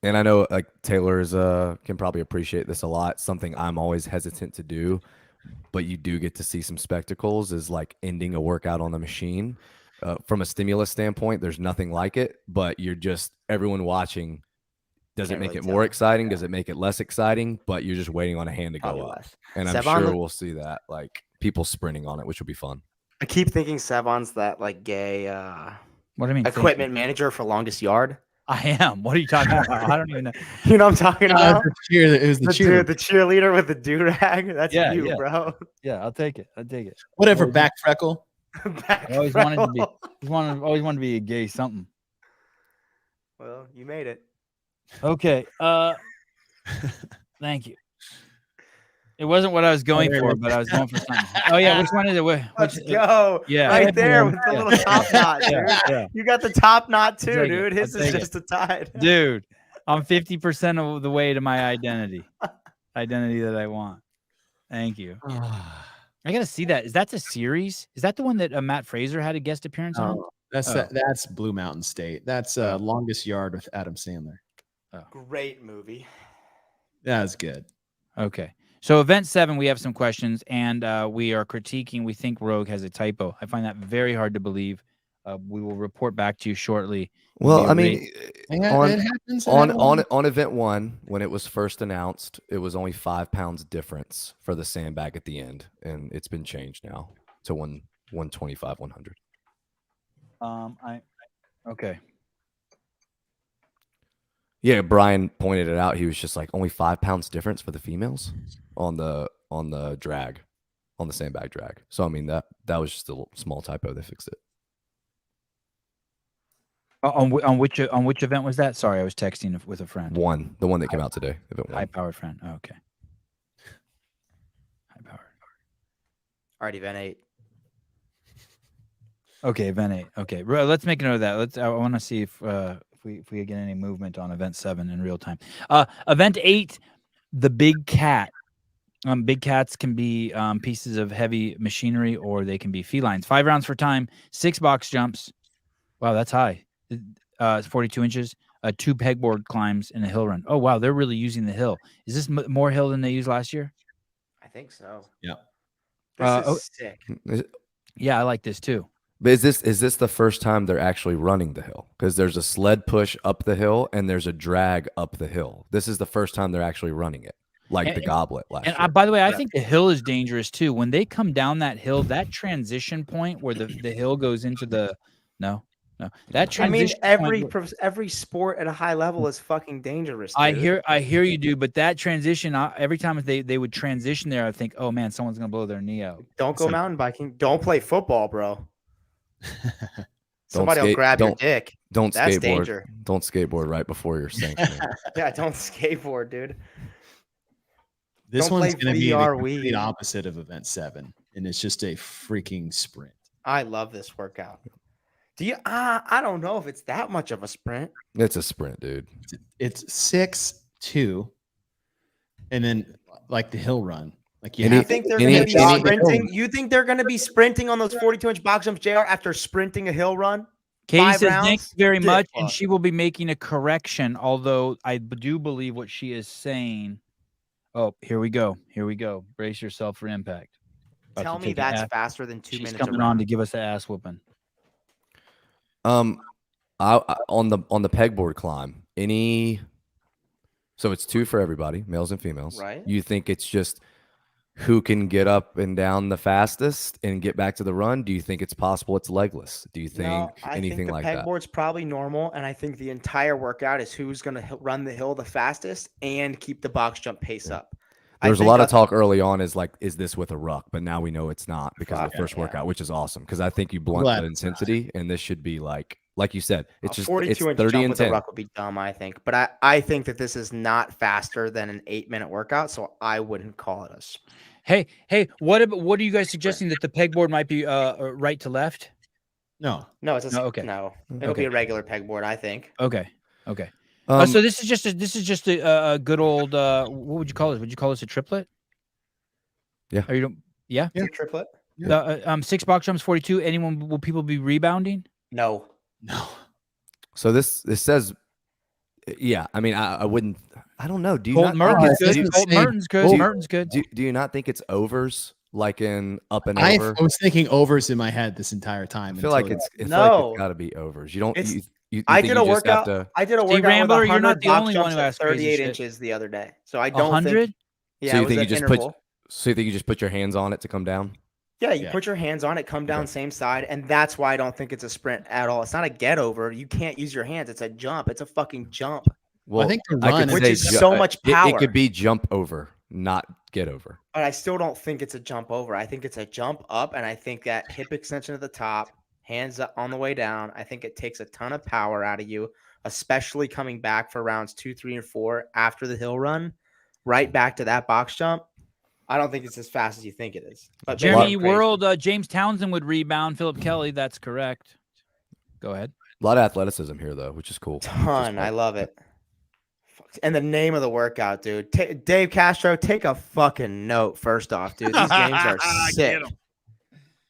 And I know like Taylor is can probably appreciate this a lot. Something I'm always hesitant to do, but you do get to see some spectacles is like ending a workout on the machine. From a stimulus standpoint, there's nothing like it, but you're just everyone watching. Does it make it more exciting? Does it make it less exciting? But you're just waiting on a hand to go up. And I'm sure we'll see that, like people sprinting on it, which will be fun. I keep thinking Sevan's that like gay what do you mean equipment manager for longest yard. I am. What are you talking about? I don't even know. You know what I'm talking about? It was the cheerleader with the do-rag. That's you, bro. Yeah, I'll take it. Whatever, back freckle. I always wanted to be. Always wanted to be a gay something. Well, you made it. Okay. Thank you. It wasn't what I was going for, but I was going for something. Oh yeah, which one is it? Let's go. Yeah, right there with the little top knot, dude. Yeah. You got the top knot too, Take dude. it. His is just a tie. Dude, I'm 50% of the way to my identity that I want. Thank you. I gotta see that. Is that a series? Is that the one that Matt Fraser had a guest appearance on? That's Blue Mountain State. That's Longest Yard with Adam Sandler. Great movie. That was good. Okay. So event 7, we have some questions, and we are critiquing. We think Rogue has a typo. I find that very hard to believe. We will report back to you shortly. Well, I mean, on event 1, when it was first announced, it was only 5 pounds difference for the sandbag at the end, and it's been changed now to 125, 100. Okay. Yeah, Brian pointed it out. He was just like only 5 pounds difference for the females on the drag, on the sandbag drag. So I mean that was just a small typo. They fixed it. On which event was that? Sorry, I was texting with a friend. The one that came out today. Event 1. High powered friend. Oh, okay. High powered. All right, event 8. Okay, event 8. Okay, let's make a note of that. I want to see if we get any movement on event 7 in real time. Event 8, the big cat. Big cats can be pieces of heavy machinery, or they can be felines. 5 rounds for time, 6 box jumps. Wow, that's high. 42 inches. 2 pegboard climbs and a hill run. Oh wow, they're really using the hill. Is this more hill than they used last year? I think so. Yeah. This is sick. Yeah, I like this too. But is this the first time they're actually running the hill? Because there's a sled push up the hill and there's a drag up the hill. This is the first time they're actually running it, like the goblet last year. And by the way, I think the hill is dangerous too. When they come down that hill, that transition point where the hill goes into the that transition. I mean, every sport at a high level is fucking dangerous. Dude. I hear you, dude. But that transition, every time they would transition there, I think, oh man, someone's gonna blow their knee out. Don't go mountain biking. Don't play football, bro. Somebody will grab your dick. That's skateboard. Danger. Don't skateboard right before you're sanctioning. Yeah, don't skateboard, dude. This one's going to be the complete opposite of event 7, and it's just a freaking sprint. I love this workout. Do you? I don't know if it's that much of a sprint. It's a sprint, dude. It's 6-2, and then like the hill run. Like you think they're going to be sprinting? You think they're going to be sprinting on those 42-inch box jumps, JR, after sprinting a hill run? Katie says, thanks very much, and she will be making a correction, although I do believe what she is saying. Oh, here we go. Brace yourself for impact. Tell me that's faster than 2 minutes. She's coming on to give us the ass whooping. On the pegboard climb, so it's 2 for everybody, males and females. Right. You think it's just who can get up and down the fastest and get back to the run? Do you think it's possible it's legless? Do you think anything like that? I think the pegboard's probably normal, and I think the entire workout is who's going to run the hill the fastest and keep the box jump pace up. There was a lot of talk early on is this with a ruck? But now we know it's not because of the first workout, which is awesome. Because I think you blunt that intensity, and this should be like you said, it's just 42-inch 30 jump and with 10. a ruck would be dumb, I think. But I think that this is not faster than an 8-minute workout, so I wouldn't call it a sprint. Hey, what are you guys suggesting that the pegboard might be right to left? No, it's No, okay. no. It'll be a regular pegboard, I think. Okay. So this is just a good old what would you call this? Would you call this a triplet? Yeah. Are you yeah? Yeah, triplet. The 6 box jumps 42. Will people be rebounding? No. So this says, yeah. I mean, I wouldn't. I don't know. Do you Colton not? Merton's good. Merton's good. Do you not think it's overs like in up and I over? was thinking overs in my head this entire time. I feel like it's got to be overs. You don't. I did a workout. Steve Rambler, you're not the only one who asked 38 inches the other day. So I don't 100. Yeah. So you think you just put your hands on it to come down? Yeah, you put your hands on it, come down same side, and that's why I don't think it's a sprint at all. It's not a get over. You can't use your hands. It's a jump. It's a fucking jump. Well, I think the run, which is so much power. It could be jump over, not get over. But I still don't think it's a jump over. I think it's a jump up, and I think that hip extension at the top, hands up on the way down, I think it takes a ton of power out of you, especially coming back for rounds 2, 3, and 4 after the hill run, right back to that box jump. I don't think it's as fast as you think it is. But Jeremy World, James Townsend would rebound. Philip Kelly, that's correct. Go ahead. A lot of athleticism here, though, which is cool. Ton. I love it. And the name of the workout, dude. Dave Castro, take a fucking note first off, dude. These names are sick.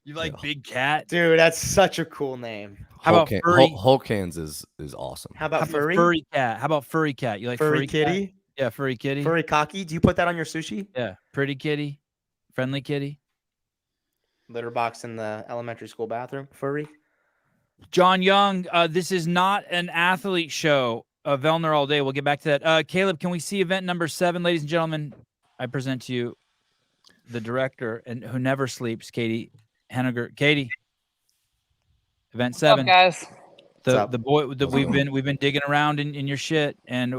You like Big Cat? Dude, that's such a cool name. How about Furry? Hulk Hands is awesome. How about Furry? Furry Cat. How about Furry Cat? You like Furry Kitty? Cat? Yeah, Furry Kitty. Furry Cocky. Do you put that on your sushi? Yeah. Pretty Kitty. Friendly Kitty. Litter box in the elementary school bathroom. Furry. John Young, this is not an athlete show. Vellner all day. We'll get back to that. Caleb, can we see event number 7, ladies and gentlemen? I present to you the director and who never sleeps, Katie Henniger. Katie, event 7. What's up, guys? The boy that we've been digging around in your shit, and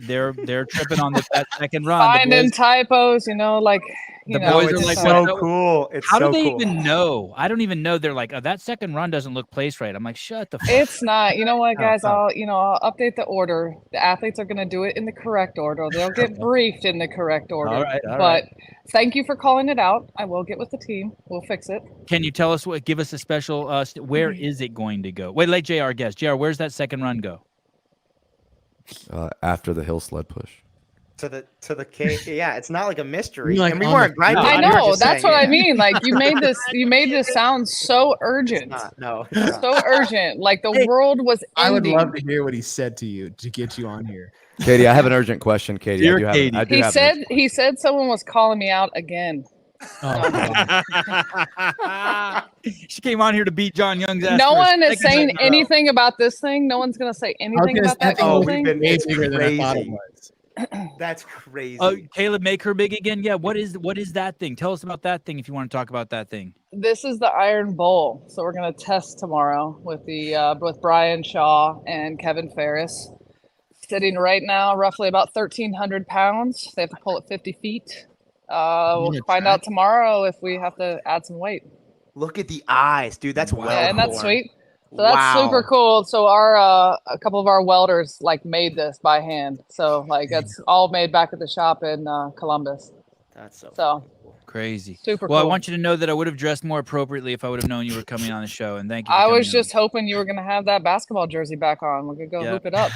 they're tripping on that second run. Finding typos, like the boys are like, so cool. It's how so do they cool. even know? I don't even know. They're like, oh, that second run doesn't look placed right. I'm like, shut the fuck. It's not. You know what, guys? I'll update the order. The athletes are going to do it in the correct order. They'll get briefed in the correct order. All right. But thank you for calling it out. I will get with the team. We'll fix it. Can you tell us give us a special? Where is it going to go? Wait, let JR guess. JR, where's that second run go? After the hill sled push. To the case. Yeah, it's not like a mystery. Like and we weren't griping. I know. That's what I mean. Like you made this sound so urgent. It's not. So urgent. Like the world was ending. I would love to hear what he said to you to get you on here. Katie, I have an urgent question. Katie, He said someone was calling me out again. She came on here to beat John Young's ass. No one is saying anything about this thing. No one's gonna say anything about that thing. It's crazy. That's crazy. Caleb, make her big again. Yeah, what is that thing? Tell us about that thing if you want to talk about that thing. This is the Iron Bowl. So we're gonna test tomorrow with with Brian Shaw and Kevin Ferris. Sitting right now, roughly about 1,300 pounds. They have to pull it 50 feet. We'll find out tomorrow if we have to add some weight. Look at the eyes, dude. That's well. Yeah, and that's sweet. So that's super cool. So our a couple of our welders made this by hand. So it's all made back at the shop in Columbus. That's so cool. Crazy. Super well, cool. I want you to know that I would have dressed more appropriately if I would have known you were coming on the show. And thank you. I was just hoping you were going to have that basketball jersey back on. We could go hoop it up.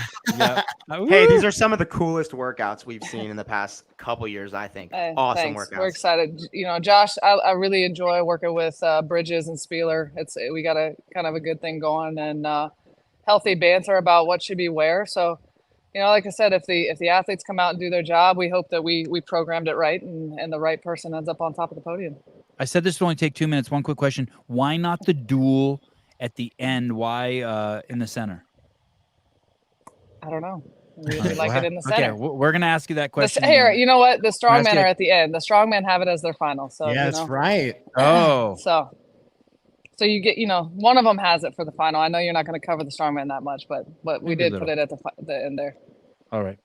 Hey, these are some of the coolest workouts we've seen in the past couple years, I think. Awesome workouts. We're excited. Josh, I really enjoy working with Bridges and Spieler. We got a kind of a good thing going and healthy banter about what should be where. So, like I said, if the athletes come out and do their job, we hope that we programmed it right and the right person ends up on top of the podium. I said this will only take 2 minutes. One quick question. Why not the duel at the end? Why in the center? I don't know. We like it in the center. Okay, we're going to ask you that question. Here, you know what? The strongmen are at the end. The strongmen have it as their final. So yeah, that's right. Oh. So you get, one of them has it for the final. I know you're not going to cover the strongman that much, but we did put it at the end there. All right.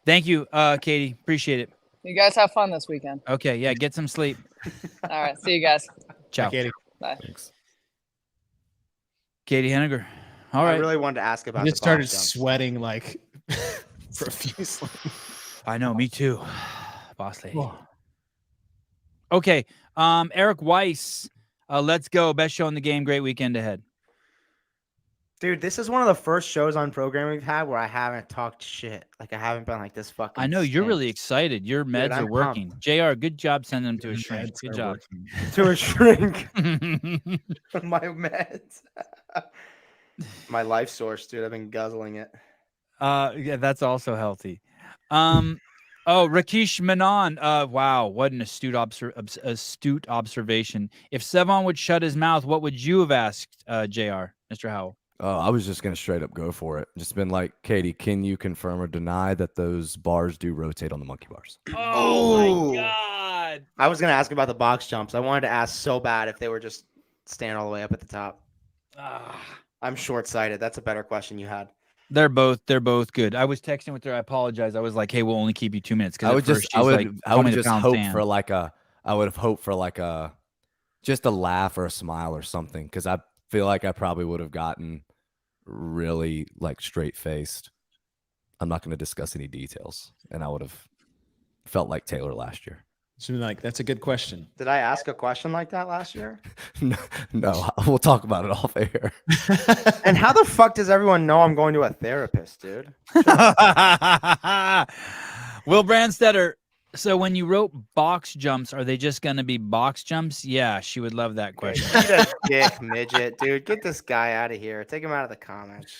Thank you, Katie. Appreciate it. You guys have fun this weekend. Okay, yeah, get some sleep. All right, see you guys. Ciao. Bye, Katie. Bye. Thanks. Katie Henniger. All right. I really wanted to ask about I just the box started jumps. sweating like profusely. I know, me too. Boss lady. Okay. Eric Weiss. Let's go. Best show in the game. Great weekend ahead. Dude, this is one of the first shows on programming we've had where I haven't talked shit. Like I haven't been like this fucking. I know you're really stinks. excited. Your meds I'm are working. pumped. JR, good job sending them to a Your shrink. meds Good are job. working. To a shrink. My meds. My life source, dude. I've been guzzling it. Yeah, that's also healthy. Oh, Rakesh Menon. Wow, what an astute observation. If Sevan would shut his mouth, what would you have asked, JR, Mr. Howell? Oh, I was just gonna straight up go for it. Just been like, Katie, can you confirm or deny that those bars do rotate on the monkey bars? Oh my God. I was gonna ask about the box jumps. I wanted to ask so bad if they were just standing all the way up at the top. I'm short-sighted. That's a better question you had. They're both good. I was texting with her. I apologize. I was like, hey, we'll only keep you 2 minutes. I would just hope for like a just a laugh or a smile or something, because I feel like I probably would have gotten really like straight faced. I'm not going to discuss any details, and I would have felt like Taylor last year. So like, that's a good question. Did I ask a question like that last year? No, we'll talk about it off air. And how the fuck does everyone know I'm going to a therapist, dude? Will Brandstetter. So when you wrote box jumps, are they just going to be box jumps? Yeah, she would love that question. Eat a dick, midget, dude. Get this guy out of here. Take him out of the comments.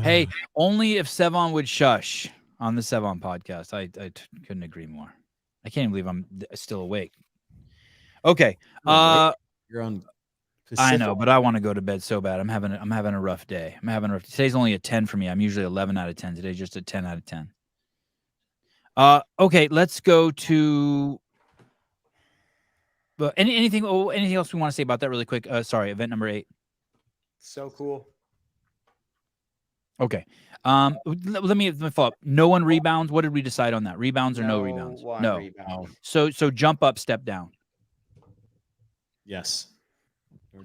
Hey, only if Sevan would shush on the Sevan podcast. I couldn't agree more. I can't even believe I'm still awake. Okay. You're on. I know, but I want to go to bed so bad. I'm having a rough day. Today's only a 10 for me. I'm usually 11 out of 10. Today's just a 10 out of 10. Okay, let's go to anything else we want to say about that really quick? Sorry, event number 8. So cool. Okay. Let me follow up. No one rebounds. What did we decide on that? Rebounds or no rebounds? No. Rebound. So jump up, step down. Yes.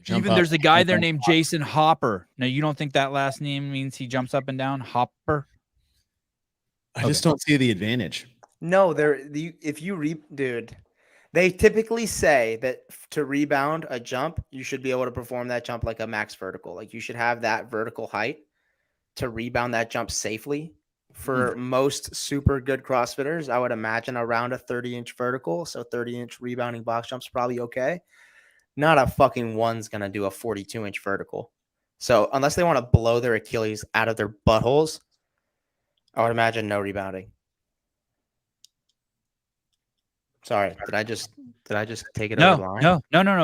Even there's a guy there named Jason Hopper. Now, you don't think that last name means he jumps up and down? Hopper? I just don't see the advantage. No, dude, they typically say that to rebound a jump, you should be able to perform that jump like a max vertical. Like you should have that vertical height to rebound that jump safely. For most super good CrossFitters, I would imagine around a 30-inch vertical. So 30-inch rebounding box jump's probably okay. Not a fucking one's going to do a 42-inch vertical. So unless they want to blow their Achilles out of their buttholes, I would imagine no rebounding. Sorry, did I just take it over the line? No.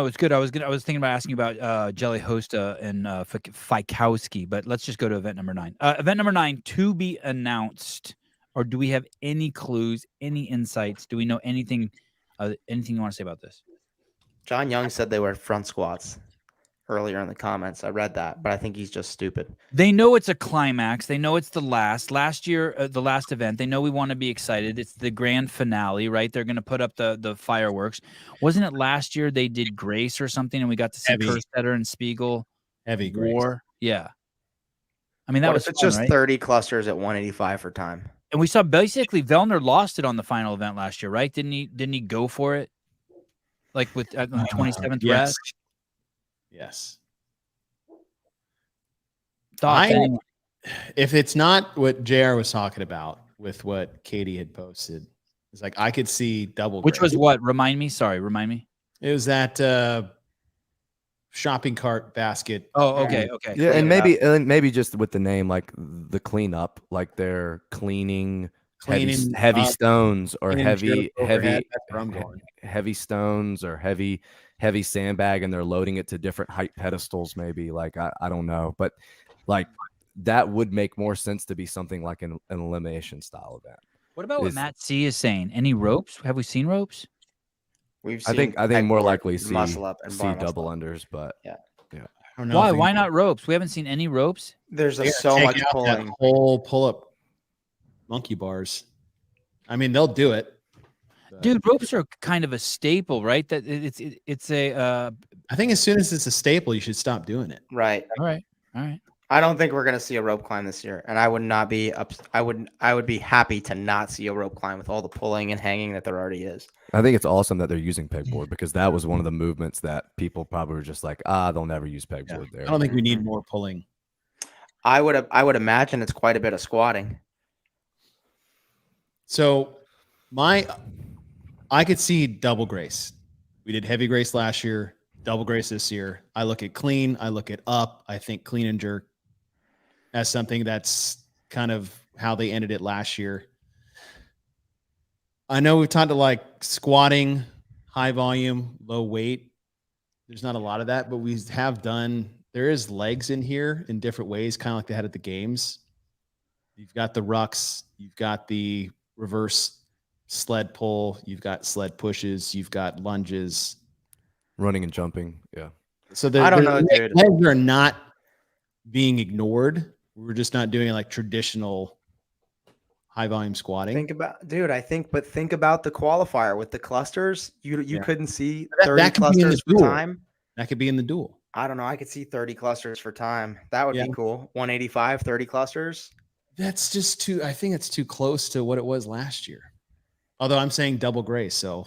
It's good. I was thinking about asking about Jelly Hosta and Fikowski, but let's just go to event number 9. Event number 9 to be announced, or do we have any clues, any insights? Do we know anything? Anything you want to say about this? John Young said they were front squats earlier in the comments. I read that, but I think he's just stupid. They know it's a climax. They know it's the last year, the last event. They know we want to be excited. It's the grand finale, right? They're going to put up the fireworks. Wasn't it last year they did Grace or something, and we got to see Kerstetter and Spiegel? Heavy Grace. War. Yeah. I mean, that was it's fun, just right? 30 clusters at 185 for time. And we saw basically Vellner lost it on the final event last year, right? Didn't he go for it? Like with on the 27th yes. rep? Yes. If it's not what JR was talking about with what Katie had posted, it's like I could see double. Which was what? Remind me. Sorry, remind me. It was that shopping cart basket. Oh, okay. Yeah, and maybe just with the name, like the cleanup, like they're cleaning heavy stones or heavy stones or heavy sandbag, and they're loading it to different height pedestals. Maybe like I don't know, but like that would make more sense to be something like an elimination style event. What about what Matt C is saying? Any ropes? Have we seen ropes? I think more likely see muscle up and bar double muscle up. unders, but yeah. I don't know. Why not ropes? We haven't seen any ropes. There's so much pulling. Whole pull up monkey bars. I mean, they'll do it. Dude, ropes are kind of a staple, right? That it's a. I think as soon as it's a staple, you should stop doing it. Right. All right. I don't think we're gonna see a rope climb this year, and I would not be I would be happy to not see a rope climb with all the pulling and hanging that there already is. I think it's awesome that they're using pegboard because that was one of the movements that people probably were just like, they'll never use pegboard there. I don't think we need more pulling. I would imagine it's quite a bit of squatting. So I could see double grace. We did heavy grace last year, double grace this year. I look at clean, I look at up. I think clean and jerk as something that's kind of how they ended it last year. I know we've talked to like squatting, high volume, low weight. There's not a lot of that, but we have done, there is legs in here in different ways, kind of like they had at the games. You've got the rucks, you've got the reverse sled pull, you've got sled pushes, you've got lunges. Running and jumping. Yeah. So I don't know, dude. Legs are not being ignored. We're just not doing like traditional high volume squatting. Think about the qualifier with the clusters. You couldn't see 30 that could be in the clusters for duel. time. That could be in the duel. I don't know. I could see 30 clusters for time. That would be cool. 185, 30 clusters. That's just too, I think it's too close to what it was last year. Although I'm saying double grace. So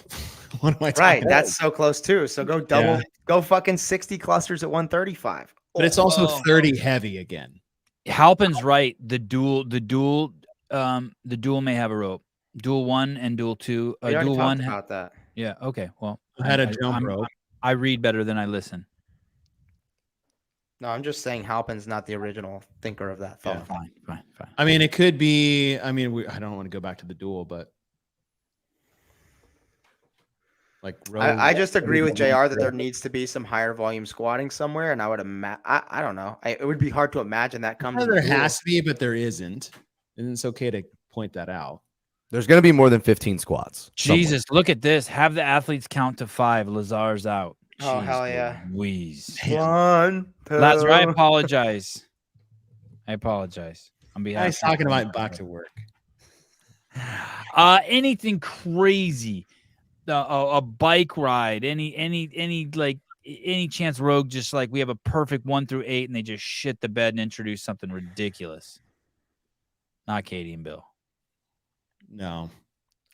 what am I talking Right. about? That's so close too. So go fucking 60 clusters at 135. But it's also 30 heavy again. Halpin's right. The duel may have a rope. Duel 1 and Duel 2. We already Duel talked 1 about that. Yeah. Okay. Well, I had a jump rope. I read better than I listen. No, I'm just saying Halpin's not the original thinker of that thought. Yeah, fine. I mean, it could be, I don't want to go back to the duel, but like I just agree with JR that there needs to be some higher volume squatting somewhere, and I would I don't know. It would be hard to imagine that comes. There has to be, but there isn't, and it's okay to point that out. There's going to be more than 15 squats. Jesus, look at this. Have the athletes count to 5. Lazar's out. Oh, Jeez hell yeah. Louise. 1, 2. Lazar, I apologize. On behalf I was talking about back to work. Anything crazy. A bike ride, any chance Rogue just like we have a perfect 1 through 8 and they just shit the bed and introduce something ridiculous. Not Katie and Bill. No,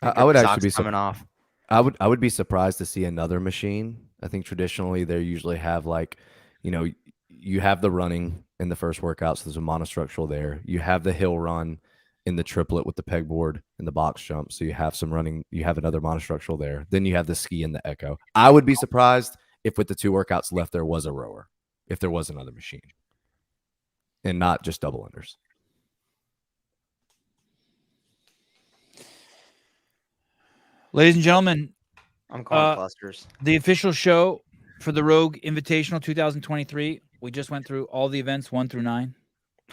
I would actually be coming off. I would be surprised to see another machine. I think traditionally they usually have like, you have the running in the first workout, so there's a monostructural there. You have the hill run in the triplet with the pegboard and the box jump. So you have some running, you have another monostructural there. Then you have the ski and the echo. I would be surprised if with the 2 workouts left, there was a rower, if there was another machine and not just double unders. Ladies and gentlemen, I'm calling clusters. The official show for the Rogue Invitational 2023. We just went through all the events 1 through 9.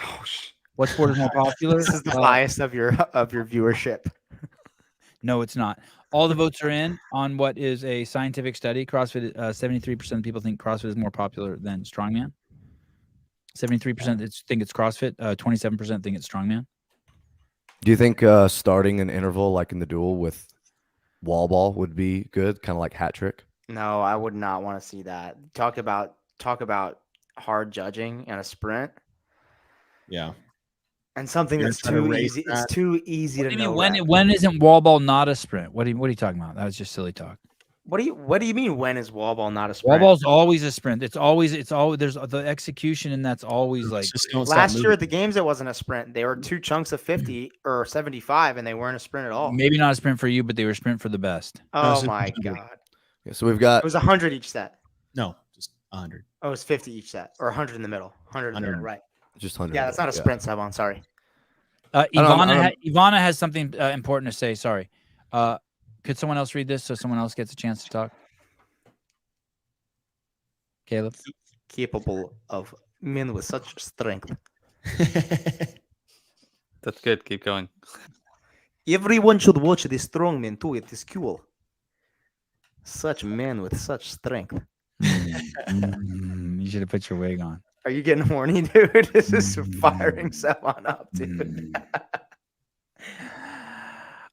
Oh, shit. What sport is more popular? This is the bias of your viewership. No, it's not. All the votes are in on what is a scientific study. CrossFit, 73% of people think CrossFit is more popular than strongman. 73% think it's CrossFit. 27% think it's strongman. Do you think starting an interval like in the duel with wall ball would be good, kind of like hat trick? No, I would not want to see that. Talk about hard judging and a sprint. Yeah. And something that's too easy. It's too easy to know. When isn't wall ball not a sprint? What are you talking about? That was just silly talk. What do you mean? When is wall ball not a sprint? Wall ball's always a sprint. It's always there's the execution, and that's always like last year at the games. It wasn't a sprint. They were 2 chunks of 50 or 75, and they weren't a sprint at all. Maybe not a sprint for you, but they were a sprint for the best. Oh my god! Yeah, so we've got it was 100 each set. No, just 100. Oh, it was 50 each set, or 100 in the middle. 100 in the middle, right? Just 100. Yeah, that's not a sprint, Sevan. Sorry. Ivana has something important to say. Sorry. Could someone else read this so someone else gets a chance to talk? Caleb? Capable of men with such strength. That's good. Keep going. Everyone should watch the strong men too. It is cool. Such men with such strength. You should have put your wig on. Are you getting horny, dude? This is firing Sevan up, dude.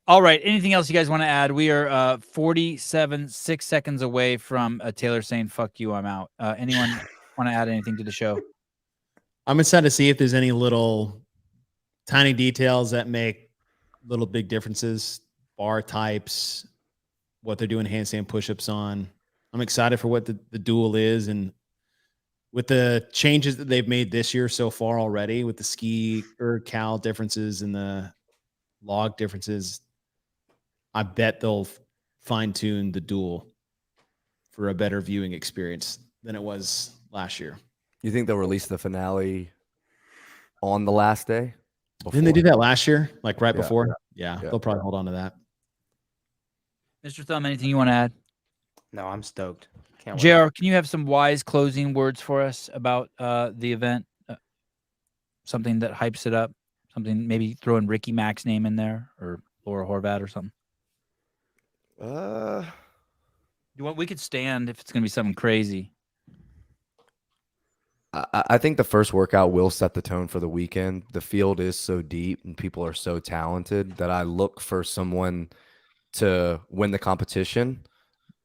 All right. Anything else you guys want to add? We are 6 seconds away from Taylor saying, fuck you, I'm out. Anyone want to add anything to the show? I'm excited to see if there's any little tiny details that make little big differences. Bar types, what they're doing handstand push-ups on. I'm excited for what the Duel is, and with the changes that they've made this year so far already, with the ski or cal differences and the log differences, I bet they'll fine-tune the Duel for a better viewing experience than it was last year. You think they'll release the finale on the last day? Didn't they do that last year? Like right before? Yeah. They'll probably hold on to that. Mr. Thumb, anything you want to add? No, I'm stoked. Can't wait. JR, can you have some wise closing words for us about the event? Something that hypes it up? Something, maybe throw in Ricky Mack's name in there, or Laura Horvath or something? We could stand if it's going to be something crazy. I think the first workout will set the tone for the weekend. The field is so deep and people are so talented that I look for someone to win the competition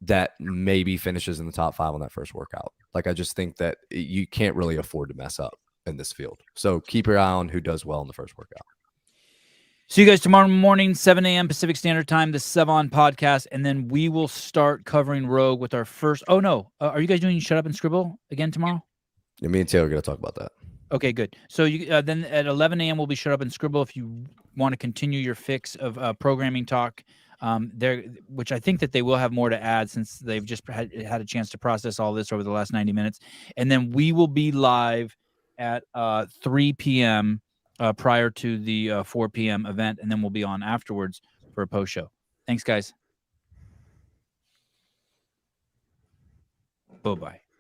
that maybe finishes in the top 5 on that first workout. Like, I just think that you can't really afford to mess up in this field. So keep your eye on who does well in the first workout. See you guys tomorrow morning, 7 a.m. Pacific Standard Time, the Sevan podcast, and then we will start covering Rogue with our first. Oh, no. Are you guys doing Shut Up and Scribble again tomorrow? Yeah, me and Taylor are going to talk about that. Okay, good. So you then at 11 a.m. we'll be Shut Up and Scribble if you want to continue your fix of programming talk. There, which I think that they will have more to add since they've just had a chance to process all this over the last 90 minutes. And then we will be live at 3 p.m. Prior to the 4 p.m. event, and then we'll be on afterwards for a post show. Thanks, guys. Bye-bye.